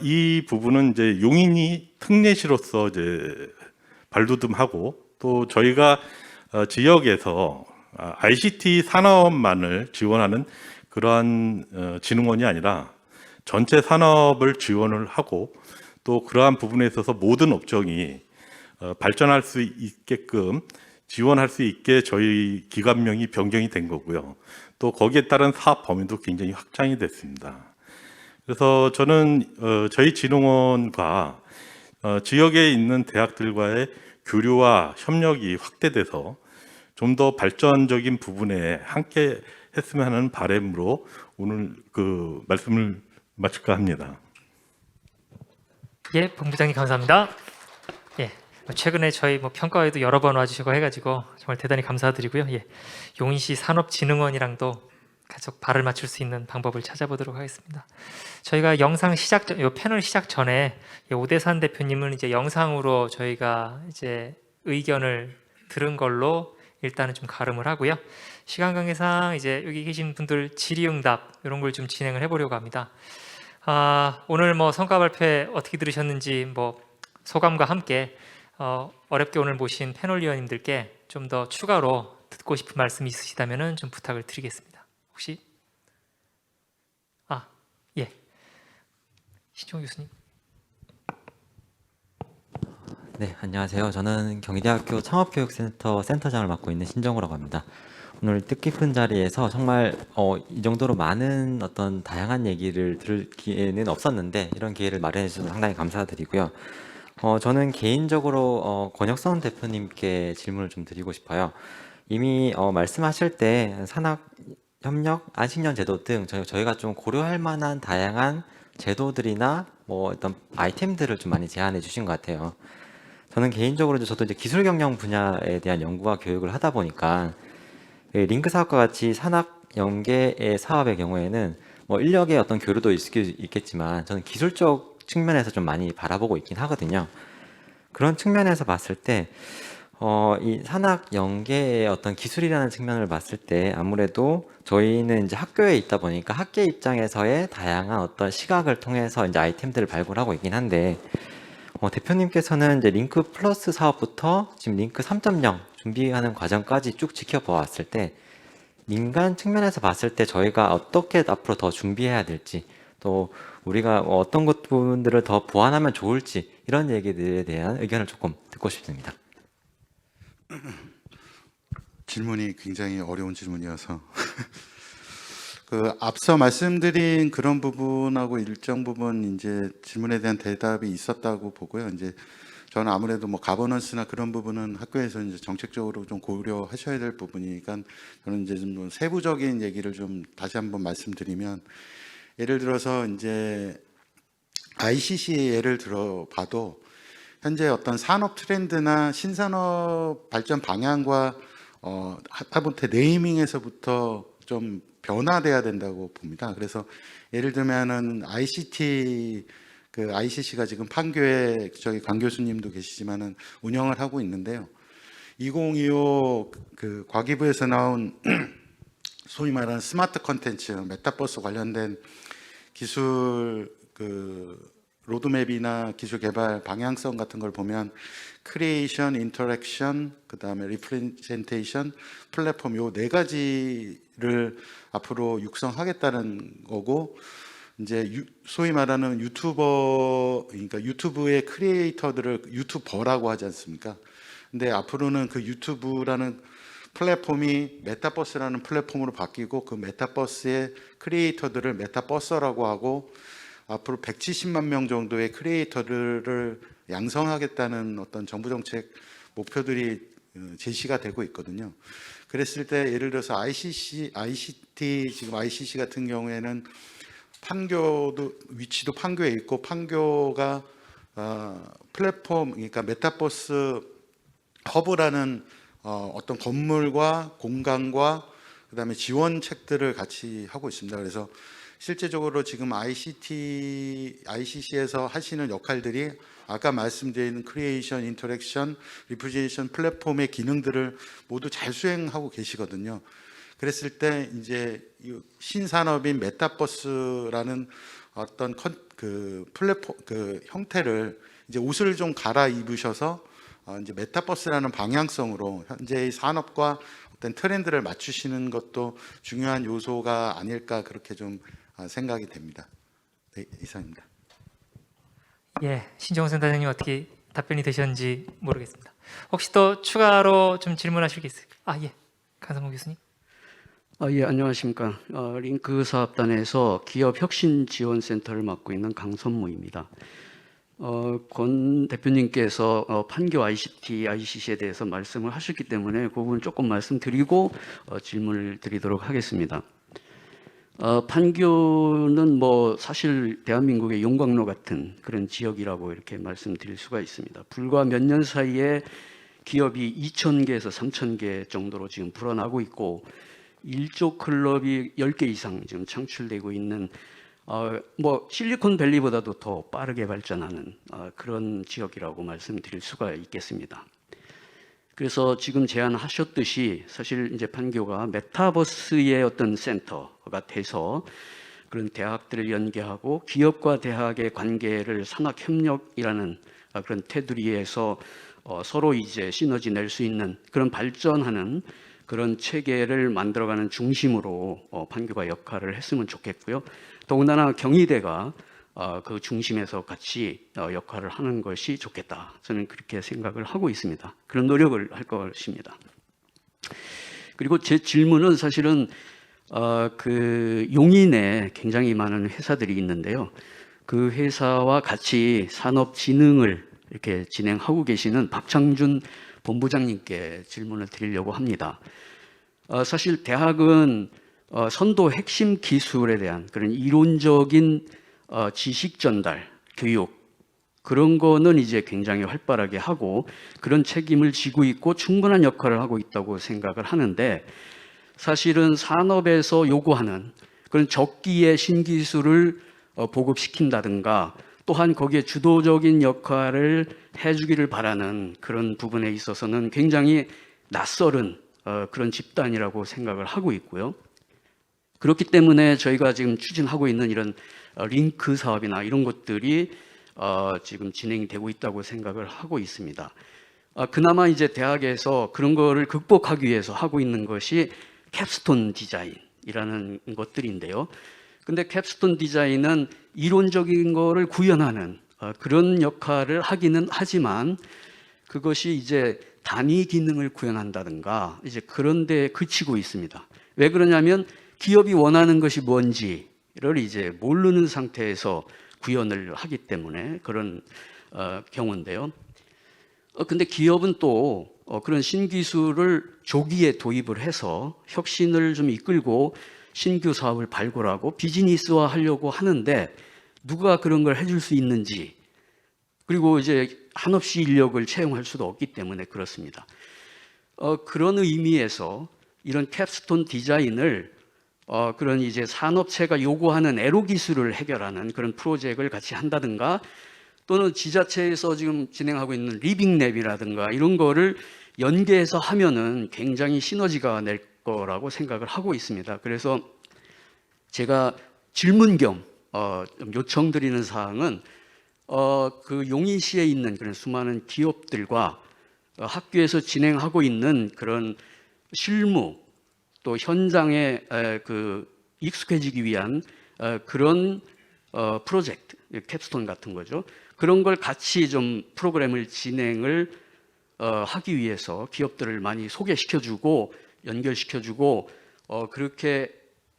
이 부분은 이제 용인이 특례시로서 이제 발돋움하고, 또 저희가 지역에서 ICT 산업만을 지원하는 그러한 진흥원이 아니라 전체 산업을 지원을 하고, 또 그러한 부분에 있어서 모든 업종이 발전할 수 있게끔 지원할 수 있게 저희 기관명이 변경이 된 거고요. 또 거기에 따른 사업 범위도 굉장히 확장이 됐습니다. 그래서 저는 저희 진흥원과 지역에 있는 대학들과의 교류와 협력이 확대돼서 좀 더 발전적인 부분에 함께 했으면 하는 바람으로 오늘 말씀을 마칠까 합니다. 예, 본부장님 감사합니다. 예, 최근에 저희 평가회도 여러 번 와주시고 해가지고 정말 대단히 감사드리고요. 예, 용인시 산업진흥원이랑도 계속 발을 맞출 수 있는 방법을 찾아보도록 하겠습니다. 저희가 영상 시작 전, 요 패널 시작 전에 오대산 대표님은 이제 영상으로 저희가 이제 의견을 들은 걸로 일단은 좀 가름을 하고요. 시간 관계상 이제 여기 계신 분들 질의응답 이런 걸 좀 진행을 해보려고 합니다. 오늘 성과 발표 어떻게 들으셨는지 소감과 함께 어렵게 오늘 모신 패널 위원님들께 좀 더 추가로 듣고 싶은 말씀이 있으시다면 좀 부탁을 드리겠습니다. 혹시 예, 신종 교수님. 네, 안녕하세요. 저는 경희대학교 창업교육센터 센터장을 맡고 있는 신정우라고 합니다. 오늘 뜻깊은 자리에서 정말 이 정도로 많은 어떤 다양한 얘기를 들을 기회는 없었는데 이런 기회를 마련해 주셔서 상당히 감사드리고요. 저는 개인적으로 권혁선 대표님께 질문을 좀 드리고 싶어요. 이미 말씀하실 때 산학협력, 안식년 제도 등 저희가 좀 고려할 만한 다양한 제도들이나 뭐 어떤 아이템들을 좀 많이 제안해 주신 것 같아요. 저는 개인적으로 저도 이제 기술 경영 분야에 대한 연구와 교육을 하다 보니까 링크 사업과 같이 산학 연계의 사업의 경우에는 뭐 인력의 어떤 교류도 있겠지만 저는 기술적 측면에서 좀 많이 바라보고 있긴 하거든요. 그런 측면에서 봤을 때 이 산학 연계의 어떤 기술이라는 측면을 봤을 때 아무래도 저희는 이제 학교에 있다 보니까 학계 입장에서의 다양한 어떤 시각을 통해서 이제 아이템들을 발굴하고 있긴 한데 대표님께서는 이제 링크 플러스 사업부터 지금 링크 3.0 준비하는 과정까지 쭉 지켜보았을 때 민간 측면에서 봤을 때 저희가 어떻게 앞으로 더 준비해야 될지 또 우리가 어떤 부분들을 더 보완하면 좋을지 이런 얘기들에 대한 의견을 조금 듣고 싶습니다. 질문이 굉장히 어려운 질문이어서 앞서 말씀드린 그런 부분하고 일정 부분 이제 질문에 대한 대답이 있었다고 보고요. 이제 저는 아무래도 뭐 가버넌스나 그런 부분은 학교에서 이제 정책적으로 좀 고려하셔야 될 부분이니까 저는 이제 좀 세부적인 얘기를 좀 다시 한번 말씀드리면, 예를 들어서 이제 ICC 예를 들어봐도 현재 어떤 산업 트렌드나 신산업 발전 방향과 하다못해 네이밍에서부터 좀 변화돼야 된다고 봅니다. 그래서 예를 들면은 ICC가 지금 판교에 저희 강 교수님도 계시지만은 운영을 하고 있는데요. 2025 과기부에서 나온 소위 말하는 스마트 컨텐츠, 메타버스 관련된 기술 로드맵이나 기술 개발 방향성 같은 걸 보면 크리에이션, 인터랙션, 그다음에 리프레젠테이션, 플랫폼 요 네 가지를 앞으로 육성하겠다는 거고, 이제 소위 말하는 그러니까 유튜브의 크리에이터들을 유튜버라고 하지 않습니까? 근데 앞으로는 그 유튜브라는 플랫폼이 메타버스라는 플랫폼으로 바뀌고 그 메타버스의 크리에이터들을 메타버서라고 하고 앞으로 170만 명 정도의 크리에이터들을 양성하겠다는 어떤 정부 정책 목표들이 제시가 되고 있거든요. 그랬을 때 예를 들어서 지금 ICC 같은 경우에는 위치도 판교에 있고 판교가 플랫폼, 그러니까 메타버스 허브라는 어떤 건물과 공간과 그다음에 지원책들을 같이 하고 있습니다. 그래서 실제적으로 지금 ICC에서 하시는 역할들이 아까 말씀드린 크리에이션, 인터랙션, 리프레젠테이션 플랫폼의 기능들을 모두 잘 수행하고 계시거든요. 그랬을 때 이제 신산업인 메타버스라는 어떤 플랫폼 형태를 이제 옷을 좀 갈아입으셔서 이제 메타버스라는 방향성으로 현재의 산업과 어떤 트렌드를 맞추시는 것도 중요한 요소가 아닐까 그렇게 좀 생각이 됩니다. 네, 이상입니다. 예, 신정훈 센터장님 어떻게 답변이 되셨는지 모르겠습니다. 혹시 또 추가로 좀 질문하실 게 있을까요? 예, 강성문 교수님. 예, 안녕하십니까. 링크 사업단에서 기업혁신지원센터를 맡고 있는 강선무입니다. 권 대표님께서 판교 ICC에 대해서 말씀을 하셨기 때문에 그 부분 조금 말씀드리고 질문을 드리도록 하겠습니다. 판교는 뭐 사실 대한민국의 용광로 같은 그런 지역이라고 이렇게 말씀드릴 수가 있습니다. 불과 몇 년 사이에 기업이 2,000개에서 3,000개 정도로 지금 불어나고 있고 일조 클럽이 10개 이상 지금 창출되고 있는 뭐 실리콘밸리보다도 더 빠르게 발전하는 그런 지역이라고 말씀드릴 수가 있겠습니다. 그래서 지금 제안하셨듯이 사실 이제 판교가 메타버스의 어떤 센터가 돼서 그런 대학들을 연계하고 기업과 대학의 관계를 산학협력이라는 그런 테두리에서 서로 이제 시너지 낼 수 있는 그런 발전하는 그런 체계를 만들어가는 중심으로 판교가 역할을 했으면 좋겠고요. 더군다나 경희대가 그 중심에서 같이 역할을 하는 것이 좋겠다. 저는 그렇게 생각을 하고 있습니다. 그런 노력을 할 것입니다. 그리고 제 질문은 사실은 그 용인에 굉장히 많은 회사들이 있는데요. 그 회사와 같이 산업 진흥을 이렇게 진행하고 계시는 박창준 본부장님께 질문을 드리려고 합니다. 사실 대학은 선도 핵심 기술에 대한 그런 이론적인 지식 전달, 교육 그런 거는 이제 굉장히 활발하게 하고 그런 책임을 지고 있고 충분한 역할을 하고 있다고 생각을 하는데 사실은 산업에서 요구하는 그런 적기의 신기술을 보급시킨다든가 또한 거기에 주도적인 역할을 해주기를 바라는 그런 부분에 있어서는 굉장히 낯설은 그런 집단이라고 생각을 하고 있고요. 그렇기 때문에 저희가 지금 추진하고 있는 이런 링크 사업이나 이런 것들이 지금 진행이 되고 있다고 생각을 하고 있습니다. 그나마 이제 대학에서 그런 거를 극복하기 위해서 하고 있는 것이 캡스톤 디자인이라는 것들인데요. 근데 캡스톤 디자인은 이론적인 거를 구현하는 그런 역할을 하기는 하지만 그것이 이제 단위 기능을 구현한다든가 이제 그런 데 그치고 있습니다. 왜 그러냐면 기업이 원하는 것이 뭔지를 이제 모르는 상태에서 구현을 하기 때문에 그런 경우인데요. 근데 기업은 또 그런 신기술을 조기에 도입을 해서 혁신을 좀 이끌고 신규 사업을 발굴하고 비즈니스화 하려고 하는데 누가 그런 걸 해줄 수 있는지 그리고 이제 한없이 인력을 채용할 수도 없기 때문에 그렇습니다. 그런 의미에서 이런 캡스톤 디자인을 그런 이제 산업체가 요구하는 애로 기술을 해결하는 그런 프로젝트를 같이 한다든가 또는 지자체에서 지금 진행하고 있는 리빙랩이라든가 이런 거를 연계해서 하면은 굉장히 시너지가 낼 거라고 생각을 하고 있습니다. 그래서 제가 질문 겸 요청드리는 사항은 그 용인시에 있는 그런 수많은 기업들과 학교에서 진행하고 있는 그런 실무 또 현장에 그 익숙해지기 위한 그런 프로젝트, 캡스톤 같은 거죠. 그런 걸 같이 좀 프로그램을 진행을 하기 위해서 기업들을 많이 소개시켜주고 연결시켜주고 그렇게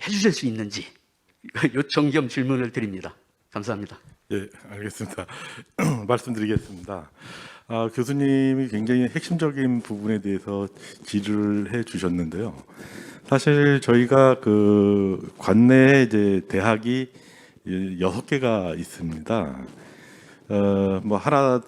해주실 수 있는지 요청 겸 질문을 드립니다. 감사합니다. 예, 알겠습니다. 말씀드리겠습니다. 교수님이 굉장히 핵심적인 부분에 대해서 질의를 해 주셨는데요. 사실 저희가 그 관내에 이제 대학이 6개가 있습니다. 뭐 하나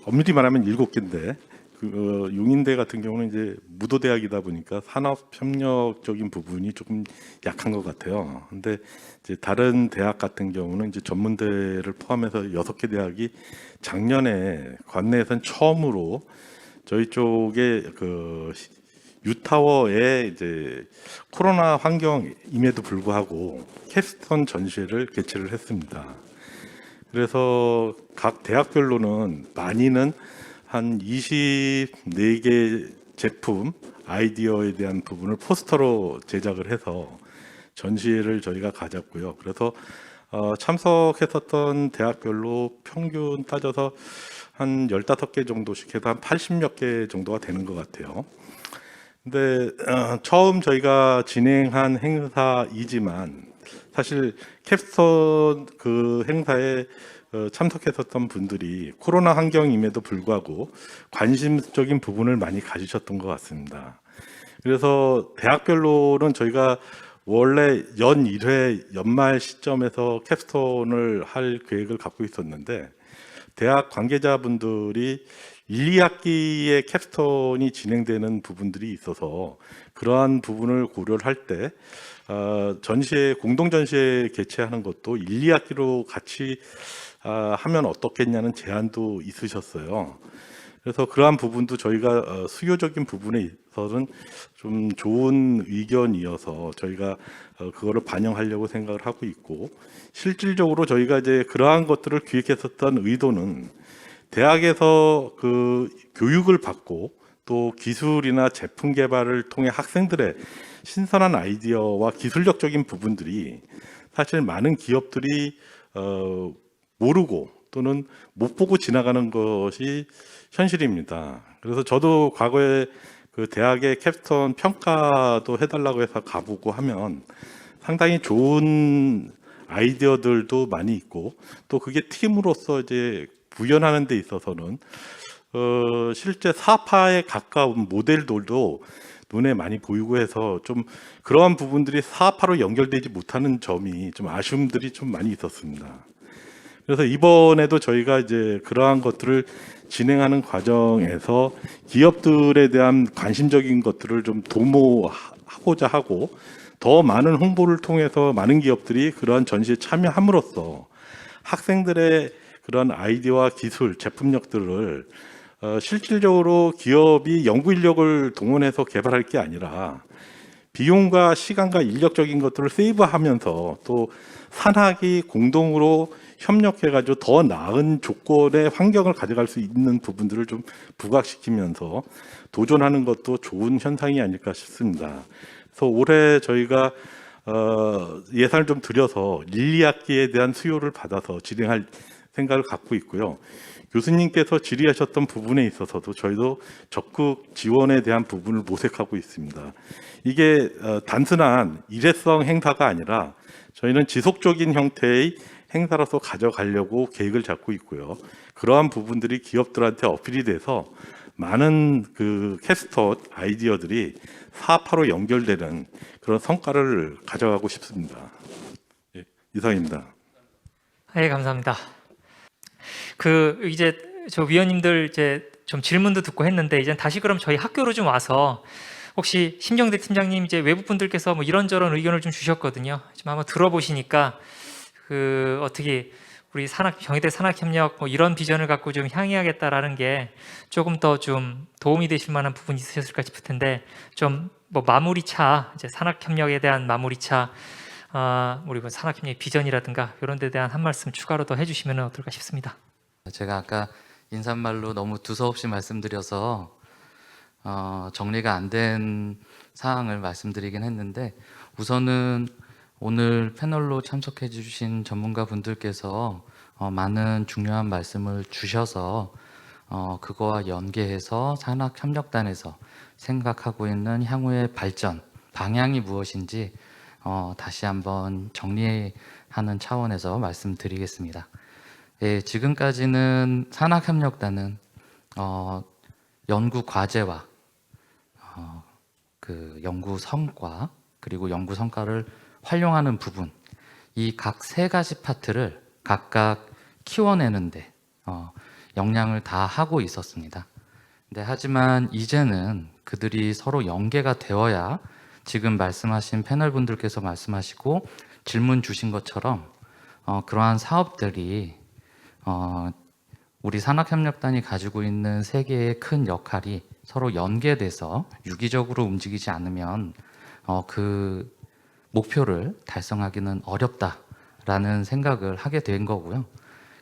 엄밀히 말하면 7개인데 용인대 같은 경우는 이제 무도대학이다 보니까 산업협력적인 부분이 조금 약한 것 같아요. 근데 이제 다른 대학 같은 경우는 이제 전문대를 포함해서 6개 대학이 작년에 관내에선 처음으로 저희 쪽에 그 유타워에 이제 코로나 환경임에도 불구하고 캡스톤 전시회를 개최를 했습니다. 그래서 각 대학별로는 많이는 한 24개 제품 아이디어에 대한 부분을 포스터로 제작을 해서 전시회를 저희가 가졌고요. 그래서 참석했었던 대학별로 평균 따져서 한 15개 정도씩 해서 한 80몇 개 정도가 되는 것 같아요. 근데 처음 저희가 진행한 행사이지만 사실 캡스톤 그 행사에 참석했었던 분들이 코로나 환경임에도 불구하고 관심적인 부분을 많이 가지셨던 것 같습니다. 그래서 대학별로는 저희가 원래 연 1회 연말 시점에서 캡스톤을 할 계획을 갖고 있었는데 대학 관계자분들이 1, 2학기에 캡스톤이 진행되는 부분들이 있어서 그러한 부분을 고려를 할 때 전시회 공동 전시회 개최하는 것도 1, 2학기로 같이 하면 어떻겠냐는 제안도 있으셨어요. 그래서 그러한 부분도 저희가 수요적인 부분에 있어서는 좀 좋은 의견이어서 저희가 그거를 반영하려고 생각을 하고 있고 실질적으로 저희가 이제 그러한 것들을 기획했었던 의도는 대학에서 그 교육을 받고 또 기술이나 제품 개발을 통해 학생들의 신선한 아이디어와 기술력적인 부분들이 사실 많은 기업들이 모르고 또는 못 보고 지나가는 것이 현실입니다. 그래서 저도 과거에 그 대학의 캡스톤 평가도 해달라고 해서 가보고 하면 상당히 좋은 아이디어들도 많이 있고 또 그게 팀으로서 이제 구현하는 데 있어서는 실제 사파에 가까운 모델들도 눈에 많이 보이고 해서 좀 그러한 부분들이 사파로 연결되지 못하는 점이 좀 아쉬움들이 좀 많이 있었습니다. 그래서 이번에도 저희가 이제 그러한 것들을 진행하는 과정에서 기업들에 대한 관심적인 것들을 좀 도모하고자 하고 더 많은 홍보를 통해서 많은 기업들이 그러한 전시에 참여함으로써 학생들의 그런 아이디어와 기술, 제품력들을 실질적으로 기업이 연구 인력을 동원해서 개발할 게 아니라 비용과 시간과 인력적인 것들을 세이브하면서 또 산학이 공동으로 협력해가지고 더 나은 조건의 환경을 가져갈 수 있는 부분들을 좀 부각시키면서 도전하는 것도 좋은 현상이 아닐까 싶습니다. 그래서 올해 저희가 예산을 좀 들여서 릴리학기에 대한 수요를 받아서 진행할 생각을 갖고 있고요. 교수님께서 질의하셨던 부분에 있어서도 저희도 적극 지원에 대한 부분을 모색하고 있습니다. 이게 단순한 일회성 행사가 아니라 저희는 지속적인 형태의 행사로서 가져가려고 계획을 잡고 있고요. 그러한 부분들이 기업들한테 어필이 돼서 많은 그 캐스터 아이디어들이 사파로 연결되는 그런 성과를 가져가고 싶습니다. 예, 이상입니다. 네, 감사합니다. 이제 저 위원님들 이제 좀 질문도 듣고 했는데 이제 다시 그럼 저희 학교로 좀 와서 혹시 심정대 팀장님 이제 외부 분들께서 뭐 이런저런 의견을 좀 주셨거든요. 좀 한번 들어보시니까 어떻게 우리 경희대 산학협력 뭐 이런 비전을 갖고 좀 향해야겠다라는 게 조금 더 좀 도움이 되실 만한 부분이 있으셨을까 싶을 텐데 좀 뭐 마무리차 이제 산학협력에 대한 마무리차 우리 뭐 산학협력의 비전이라든가 이런 데 대한 한 말씀 추가로 더 해주시면 어떨까 싶습니다. 제가 아까 인사말로 너무 두서없이 말씀드려서 정리가 안 된 사항을 말씀드리긴 했는데 우선은 오늘 패널로 참석해 주신 전문가 분들께서 많은 중요한 말씀을 주셔서 그거와 연계해서 산학협력단에서 생각하고 있는 향후의 발전 방향이 무엇인지 다시 한번 정리하는 차원에서 말씀드리겠습니다. 예, 지금까지는 산학협력단은 연구 과제와 그 연구 성과 그리고 연구 성과를 활용하는 부분 이 각 세 가지 파트를 각각 키워내는데 역량을 다 하고 있었습니다. 네, 하지만 이제는 그들이 서로 연계가 되어야 지금 말씀하신 패널 분들께서 말씀하시고 질문 주신 것처럼 그러한 사업들이 우리 산학협력단이 가지고 있는 세 개의 큰 역할이 서로 연계돼서 유기적으로 움직이지 않으면 그 목표를 달성하기는 어렵다라는 생각을 하게 된 거고요.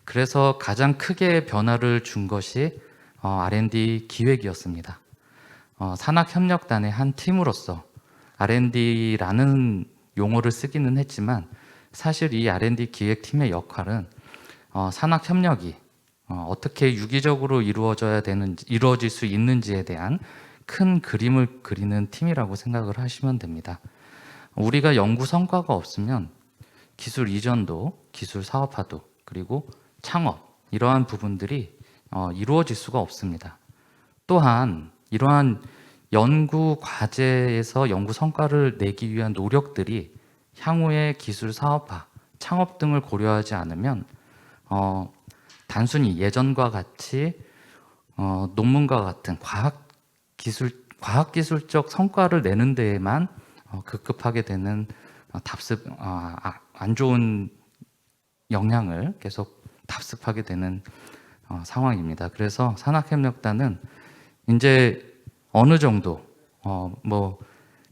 그래서 가장 크게 변화를 준 것이 R&D 기획이었습니다. 산학협력단의 한 팀으로서 R&D라는 용어를 쓰기는 했지만 사실 이 R&D 기획팀의 역할은 산학협력이 어떻게 유기적으로 이루어질 수 있는지에 대한 큰 그림을 그리는 팀이라고 생각을 하시면 됩니다. 우리가 연구 성과가 없으면 기술 이전도, 기술 사업화도, 그리고 창업 이러한 부분들이 이루어질 수가 없습니다. 또한 이러한 연구 과제에서 연구 성과를 내기 위한 노력들이 향후의 기술 사업화, 창업 등을 고려하지 않으면 단순히 예전과 같이 논문과 같은 과학기술적 성과를 내는 데에만 급급하게 되는 안 좋은 영향을 계속 답습하게 되는 상황입니다. 그래서 산학협력단은 이제 어느 정도 뭐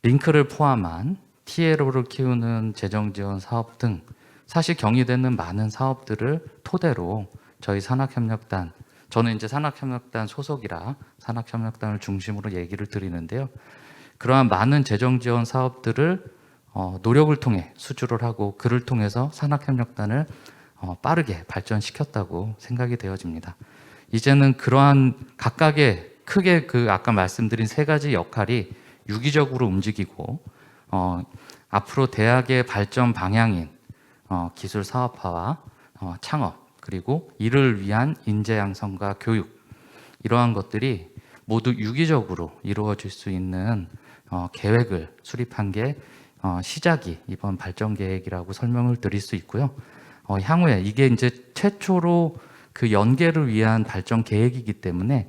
링크를 포함한 TLO를 키우는 재정지원 사업 등 사실 경이되는 많은 사업들을 토대로 저희 산학협력단, 저는 이제 산학협력단 소속이라 산학협력단을 중심으로 얘기를 드리는데요. 그러한 많은 재정지원 사업들을 노력을 통해 수주를 하고 그를 통해서 산학협력단을 빠르게 발전시켰다고 생각이 되어집니다. 이제는 그러한 각각의 크게 아까 말씀드린 세 가지 역할이 유기적으로 움직이고 앞으로 대학의 발전 방향인 기술 사업화와 창업 그리고 이를 위한 인재 양성과 교육, 이러한 것들이 모두 유기적으로 이루어질 수 있는 계획을 수립한 게 시작이 이번 발전 계획이라고 설명을 드릴 수 있고요. 향후에 이게 이제 최초로 그 연계를 위한 발전 계획이기 때문에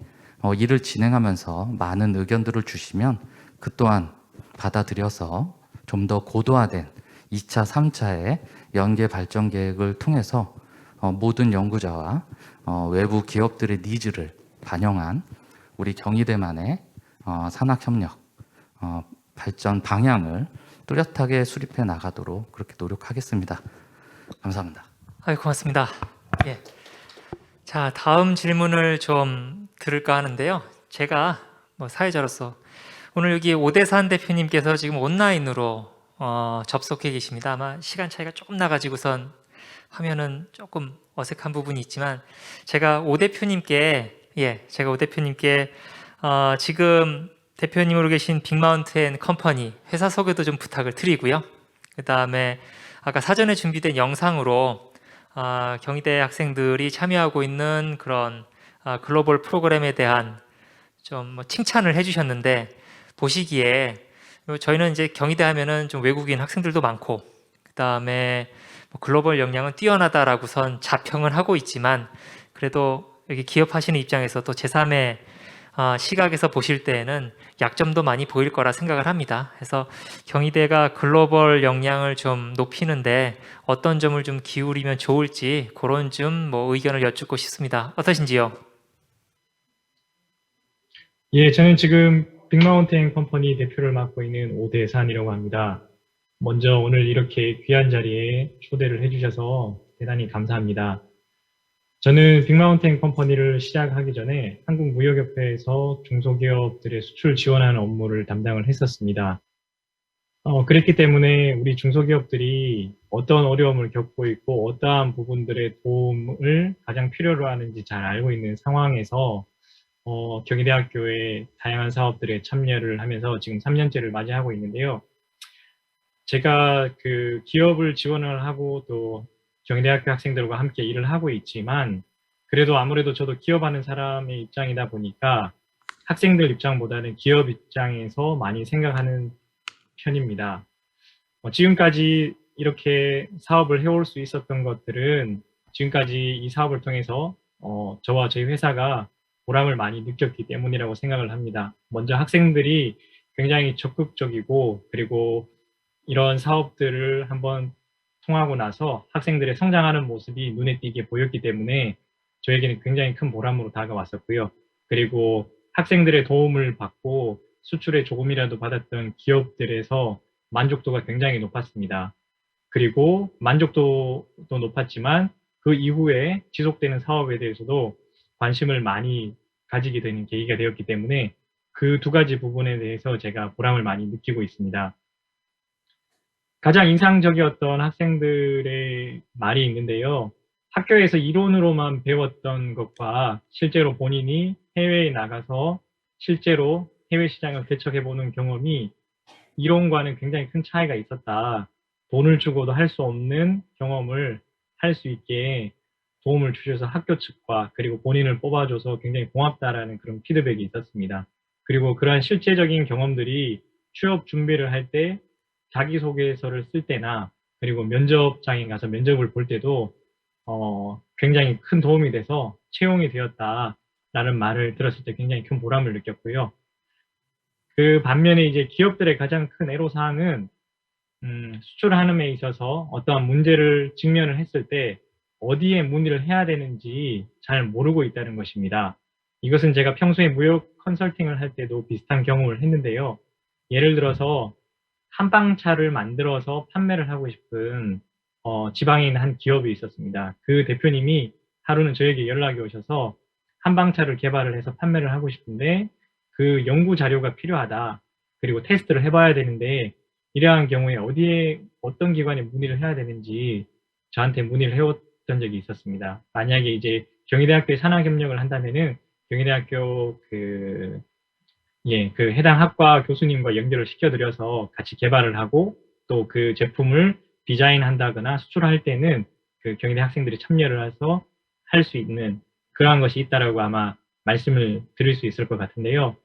이를 진행하면서 많은 의견들을 주시면 그 또한 받아들여서 좀 더 고도화된 2차, 3차의 연계 발전 계획을 통해서 모든 연구자와 외부 기업들의 니즈를 반영한 우리 경희대만의 산학협력 발전 방향을 뚜렷하게 수립해 나가도록 그렇게 노력하겠습니다. 감사합니다. 고맙습니다. 예. 자, 다음 질문을 좀 들을까 하는데요. 제가 사회자로서 오늘 여기 오대산 대표님께서 지금 온라인으로 접속해 계십니다. 아마 시간 차이가 조금 나가지고선 하면은 조금 어색한 부분이 있지만 제가 오 대표님께 지금 대표님으로 계신 빅마운틴 컴퍼니 회사 소개도 좀 부탁을 드리고요. 그 다음에 아까 사전에 준비된 영상으로 경희대 학생들이 참여하고 있는 그런 글로벌 프로그램에 대한 좀 칭찬을 해주셨는데, 보시기에 저희는 이제 경희대 하면은 좀 외국인 학생들도 많고 그 다음에 글로벌 역량은 뛰어나다라고선 자평을 하고 있지만, 그래도 여기 기업하시는 입장에서 또 제3의 시각에서 보실 때에는 약점도 많이 보일 거라 생각을 합니다. 그래서 경희대가 글로벌 역량을 좀 높이는데 어떤 점을 좀 기울이면 좋을지 그런 좀 의견을 여쭙고 싶습니다. 어떠신지요? 예, 저는 지금 빅마운틴 컴퍼니 대표를 맡고 있는 오대산이라고 합니다. 먼저 오늘 이렇게 귀한 자리에 초대를 해주셔서 대단히 감사합니다. 저는 빅마운틴 컴퍼니를 시작하기 전에 한국무역협회에서 중소기업들의 수출 지원하는 업무를 담당을 했었습니다. 그랬기 때문에 우리 중소기업들이 어떤 어려움을 겪고 있고 어떠한 부분들의 도움을 가장 필요로 하는지 잘 알고 있는 상황에서 경희대학교의 다양한 사업들에 참여를 하면서 지금 3년째를 맞이하고 있는데요. 제가 그 기업을 지원을 하고 또 경희대학교 학생들과 함께 일을 하고 있지만, 그래도 아무래도 저도 기업하는 사람의 입장이다 보니까 학생들 입장보다는 기업 입장에서 많이 생각하는 편입니다. 지금까지 이렇게 사업을 해올 수 있었던 것들은 지금까지 이 사업을 통해서 저와 저희 회사가 보람을 많이 느꼈기 때문이라고 생각을 합니다. 먼저 학생들이 굉장히 적극적이고, 그리고 이런 사업들을 한번 통하고 나서 학생들의 성장하는 모습이 눈에 띄게 보였기 때문에 저에게는 굉장히 큰 보람으로 다가왔었고요. 그리고 학생들의 도움을 받고 수출에 조금이라도 받았던 기업들에서 만족도가 굉장히 높았습니다. 그리고 만족도도 높았지만 그 이후에 지속되는 사업에 대해서도 관심을 많이 가지게 되는 계기가 되었기 때문에 그 두 가지 부분에 대해서 제가 보람을 많이 느끼고 있습니다. 가장 인상적이었던 학생들의 말이 있는데요. 학교에서 이론으로만 배웠던 것과 실제로 본인이 해외에 나가서 실제로 해외 시장을 개척해보는 경험이 이론과는 굉장히 큰 차이가 있었다. 돈을 주고도 할 수 없는 경험을 할 수 있게 도움을 주셔서 학교 측과 그리고 본인을 뽑아줘서 굉장히 고맙다라는 그런 피드백이 있었습니다. 그리고 그러한 실제적인 경험들이 취업 준비를 할 때 자기소개서를 쓸 때나 그리고 면접장에 가서 면접을 볼 때도 굉장히 큰 도움이 돼서 채용이 되었다라는 말을 들었을 때 굉장히 큰 보람을 느꼈고요. 그 반면에 이제 기업들의 가장 큰 애로사항은 수출하는 데 있어서 어떠한 문제를 직면을 했을 때 어디에 문의를 해야 되는지 잘 모르고 있다는 것입니다. 이것은 제가 평소에 무역 컨설팅을 할 때도 비슷한 경험을 했는데요. 예를 들어서 한방차를 만들어서 판매를 하고 싶은 지방에 있는 한 기업이 있었습니다. 그 대표님이 하루는 저에게 연락이 오셔서 한방차를 개발을 해서 판매를 하고 싶은데 그 연구 자료가 필요하다. 그리고 테스트를 해봐야 되는데 이러한 경우에 어디에 어떤 기관에 문의를 해야 되는지 저한테 문의를 해왔던 적이 있었습니다. 만약에 이제 경희대학교에 산학협력을 한다면은 경희대학교 그 해당 학과 교수님과 연결을 시켜드려서 같이 개발을 하고 또 그 제품을 디자인한다거나 수출할 때는 그 경희대 학생들이 참여를 해서 할 수 있는 그러한 것이 있다라고 아마 말씀을 드릴 수 있을 것 같은데요.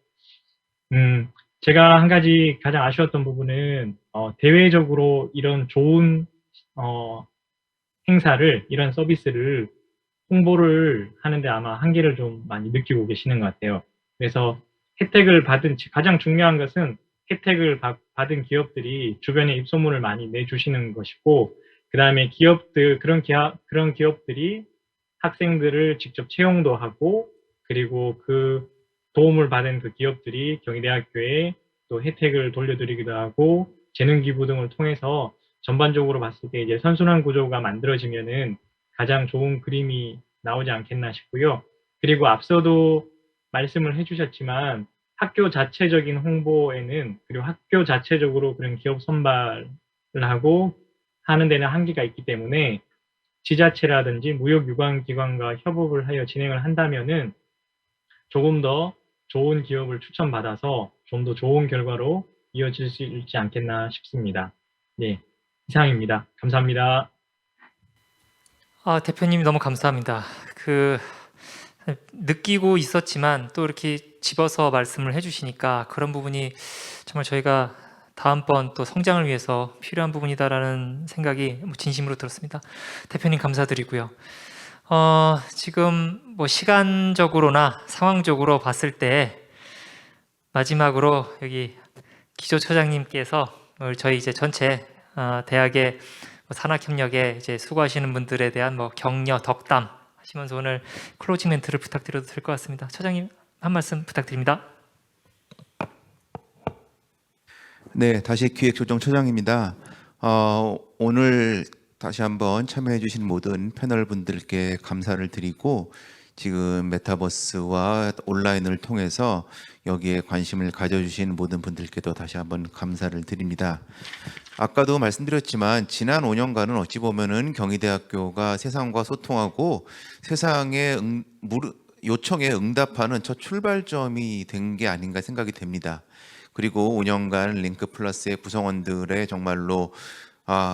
제가 한 가지 가장 아쉬웠던 부분은 대외적으로 이런 좋은 행사를, 이런 서비스를 홍보를 하는데 아마 한계를 좀 많이 느끼고 계시는 것 같아요. 그래서 혜택을 받은, 가장 중요한 것은 혜택을 받은 기업들이 주변에 입소문을 많이 내주시는 것이고, 그 다음에 그런 기업들이 학생들을 직접 채용도 하고, 그리고 그 도움을 받은 그 기업들이 경희대학교에 또 혜택을 돌려드리기도 하고, 재능기부 등을 통해서 전반적으로 봤을 때 이제 선순환 구조가 만들어지면은 가장 좋은 그림이 나오지 않겠나 싶고요. 그리고 앞서도 말씀을 해주셨지만 학교 자체적인 홍보에는, 그리고 학교 자체적으로 그런 기업 선발을 하고 하는 데는 한계가 있기 때문에 지자체라든지 무역유관기관과 협업을 하여 진행을 한다면은 조금 더 좋은 기업을 추천받아서 좀 더 좋은 결과로 이어질 수 있지 않겠나 싶습니다. 네, 이상입니다. 감사합니다. 대표님 너무 감사합니다. 느끼고 있었지만 또 이렇게 집어서 말씀을 해주시니까 그런 부분이 정말 저희가 다음번 또 성장을 위해서 필요한 부분이다라는 생각이 진심으로 들었습니다. 대표님 감사드리고요. 지금 뭐 시간적으로나 상황적으로 봤을 때 마지막으로 여기 기조처장님께서 오늘 저희 이제 전체 대학의 산학협력에 이제 수고하시는 분들에 대한 뭐 격려, 덕담 하시면서 오늘 클로징 멘트를 부탁드려도 될 것 같습니다. 처장님 한 말씀 부탁드립니다. 네, 다시 기획조정처장입니다. 오늘 다시 한번 참여해 주신 모든 패널 분들께 감사를 드리고, 지금 메타버스와 온라인을 통해서 여기에 관심을 가져주신 모든 분들께도 다시 한번 감사를 드립니다. 아까도 말씀드렸지만 지난 5년간은 어찌 보면은 경희대학교가 세상과 소통하고 세상의 요청에 응답하는 첫 출발점이 된 게 아닌가 생각이 됩니다. 그리고 5년간 링크 플러스의 구성원들의 정말로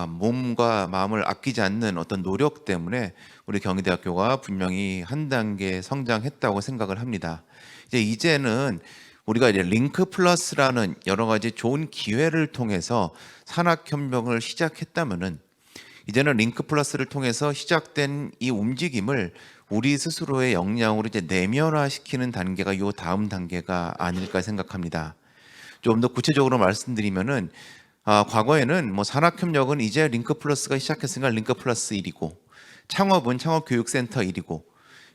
몸과 마음을 아끼지 않는 어떤 노력 때문에 우리 경희대학교가 분명히 한 단계 성장했다고 생각을 합니다. 이제는 우리가 이제 링크 플러스라는 여러 가지 좋은 기회를 통해서 산학협력을 시작했다면은, 이제는 링크 플러스를 통해서 시작된 이 움직임을 우리 스스로의 역량으로 이제 내면화시키는 단계가 이 다음 단계가 아닐까 생각합니다. 좀 더 구체적으로 말씀드리면은, 과거에는 뭐 산학협력은 이제 링크 플러스가 시작했으니까 링크 플러스 1이고, 창업은 창업교육센터 1이고,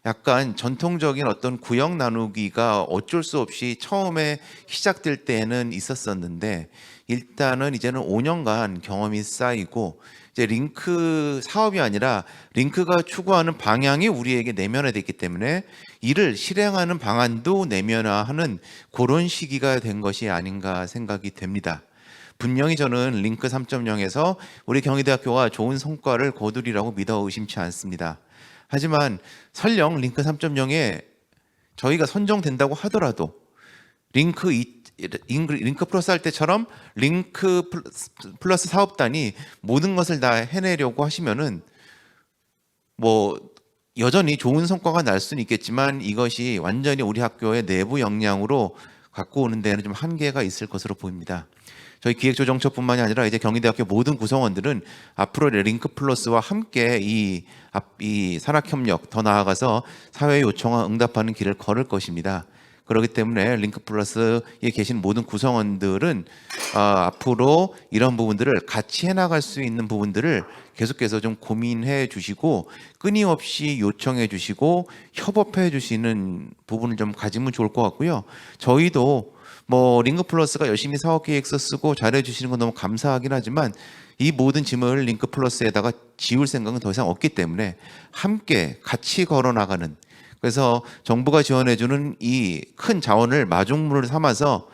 약간 전통적인 어떤 구역 나누기가 어쩔 수 없이 처음에 시작될 때에는 있었었는데, 일단은 이제는 5년간 경험이 쌓이고 이제 링크 사업이 아니라 링크가 추구하는 방향이 우리에게 내면화됐기 때문에 이를 실행하는 방안도 내면화하는 그런 시기가 된 것이 아닌가 생각이 됩니다. 분명히 저는 링크 3.0에서 우리 경희대학교가 좋은 성과를 거두리라고 믿어 의심치 않습니다. 하지만 설령 링크 3.0에 저희가 선정된다고 하더라도 링크 플러스 할 때처럼 링크 플러스 사업단이 모든 것을 다 해내려고 하시면은 뭐 여전히 좋은 성과가 날 수는 있겠지만 이것이 완전히 우리 학교의 내부 역량으로 갖고 오는 데는 좀 한계가 있을 것으로 보입니다. 저희 기획조정처뿐만이 아니라 이제 경희대학교 모든 구성원들은 앞으로 링크 플러스와 함께 이 산학협력, 더 나아가서 사회의 요청에 응답하는 길을 걸을 것입니다. 그렇기 때문에 링크 플러스에 계신 모든 구성원들은 앞으로 이런 부분들을 같이 해나갈 수 있는 부분들을 계속해서 좀 고민해 주시고 끊임없이 요청해 주시고 협업해 주시는 부분을 좀 가지면 좋을 것 같고요. 저희도 뭐 링크 플러스가 열심히 사업 계획서 쓰고 잘해 주시는 건 너무 감사하긴 하지만 이 모든 짐을 링크 플러스에다가 지울 생각은 더 이상 없기 때문에 함께 같이 걸어 나가는, 그래서 정부가 지원해주는 이 큰 자원을 마중물을 삼아서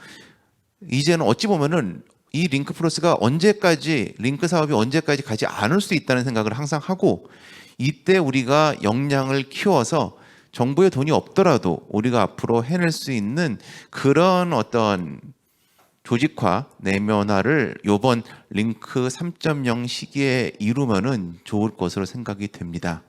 이제는 어찌 보면은 이 링크 플러스가 언제까지, 링크 사업이 언제까지 가지 않을 수 있다는 생각을 항상 하고, 이때 우리가 역량을 키워서 정부의 돈이 없더라도 우리가 앞으로 해낼 수 있는 그런 어떤 조직화, 내면화를 이번 링크 3.0 시기에 이루면은 좋을 것으로 생각이 됩니다.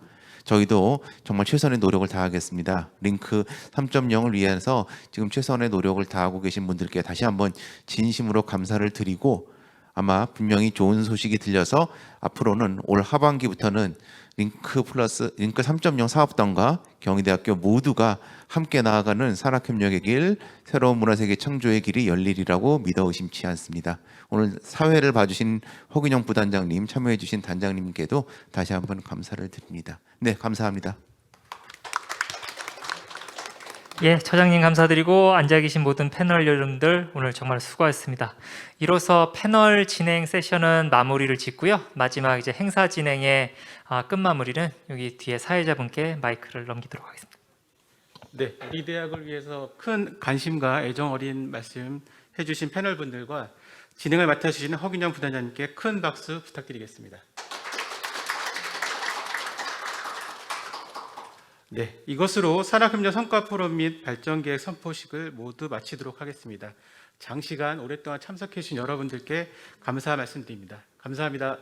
저희도 정말 최선의 노력을 다하겠습니다. 링크 3.0을 위해서 지금 최선의 노력을 다하고 계신 분들께 다시 한번 진심으로 감사를 드리고, 아마 분명히 좋은 소식이 들려서 앞으로는 올 하반기부터는 링크 3.0 사업단과 경희대학교 모두가 함께 나아가는 산학협력의 길, 새로운 문화세계 창조의 길이 열리리라고 믿어 의심치 않습니다. 오늘 사회를 봐주신 허균영 부단장님, 참여해주신 단장님께도 다시 한번 감사를 드립니다. 네, 감사합니다. 예, 처장님 감사드리고 앉아 계신 모든 패널 여러분들 오늘 정말 수고하셨습니다. 이로써 패널 진행 세션은 마무리를 짓고요. 마지막 이제 행사 진행의 끝마무리는 여기 뒤에 사회자분께 마이크를 넘기도록 하겠습니다. 네, 이 대학을 위해서 큰 관심과 애정 어린 말씀 해주신 패널분들과 진행을 맡아주시는 허균영 부단장님께 큰 박수 부탁드리겠습니다. 네, 이것으로 산학협력 성과 포럼 및 발전계획 선포식을 모두 마치도록 하겠습니다. 장시간 오랫동안 참석해 주신 여러분들께 감사 말씀드립니다. 감사합니다.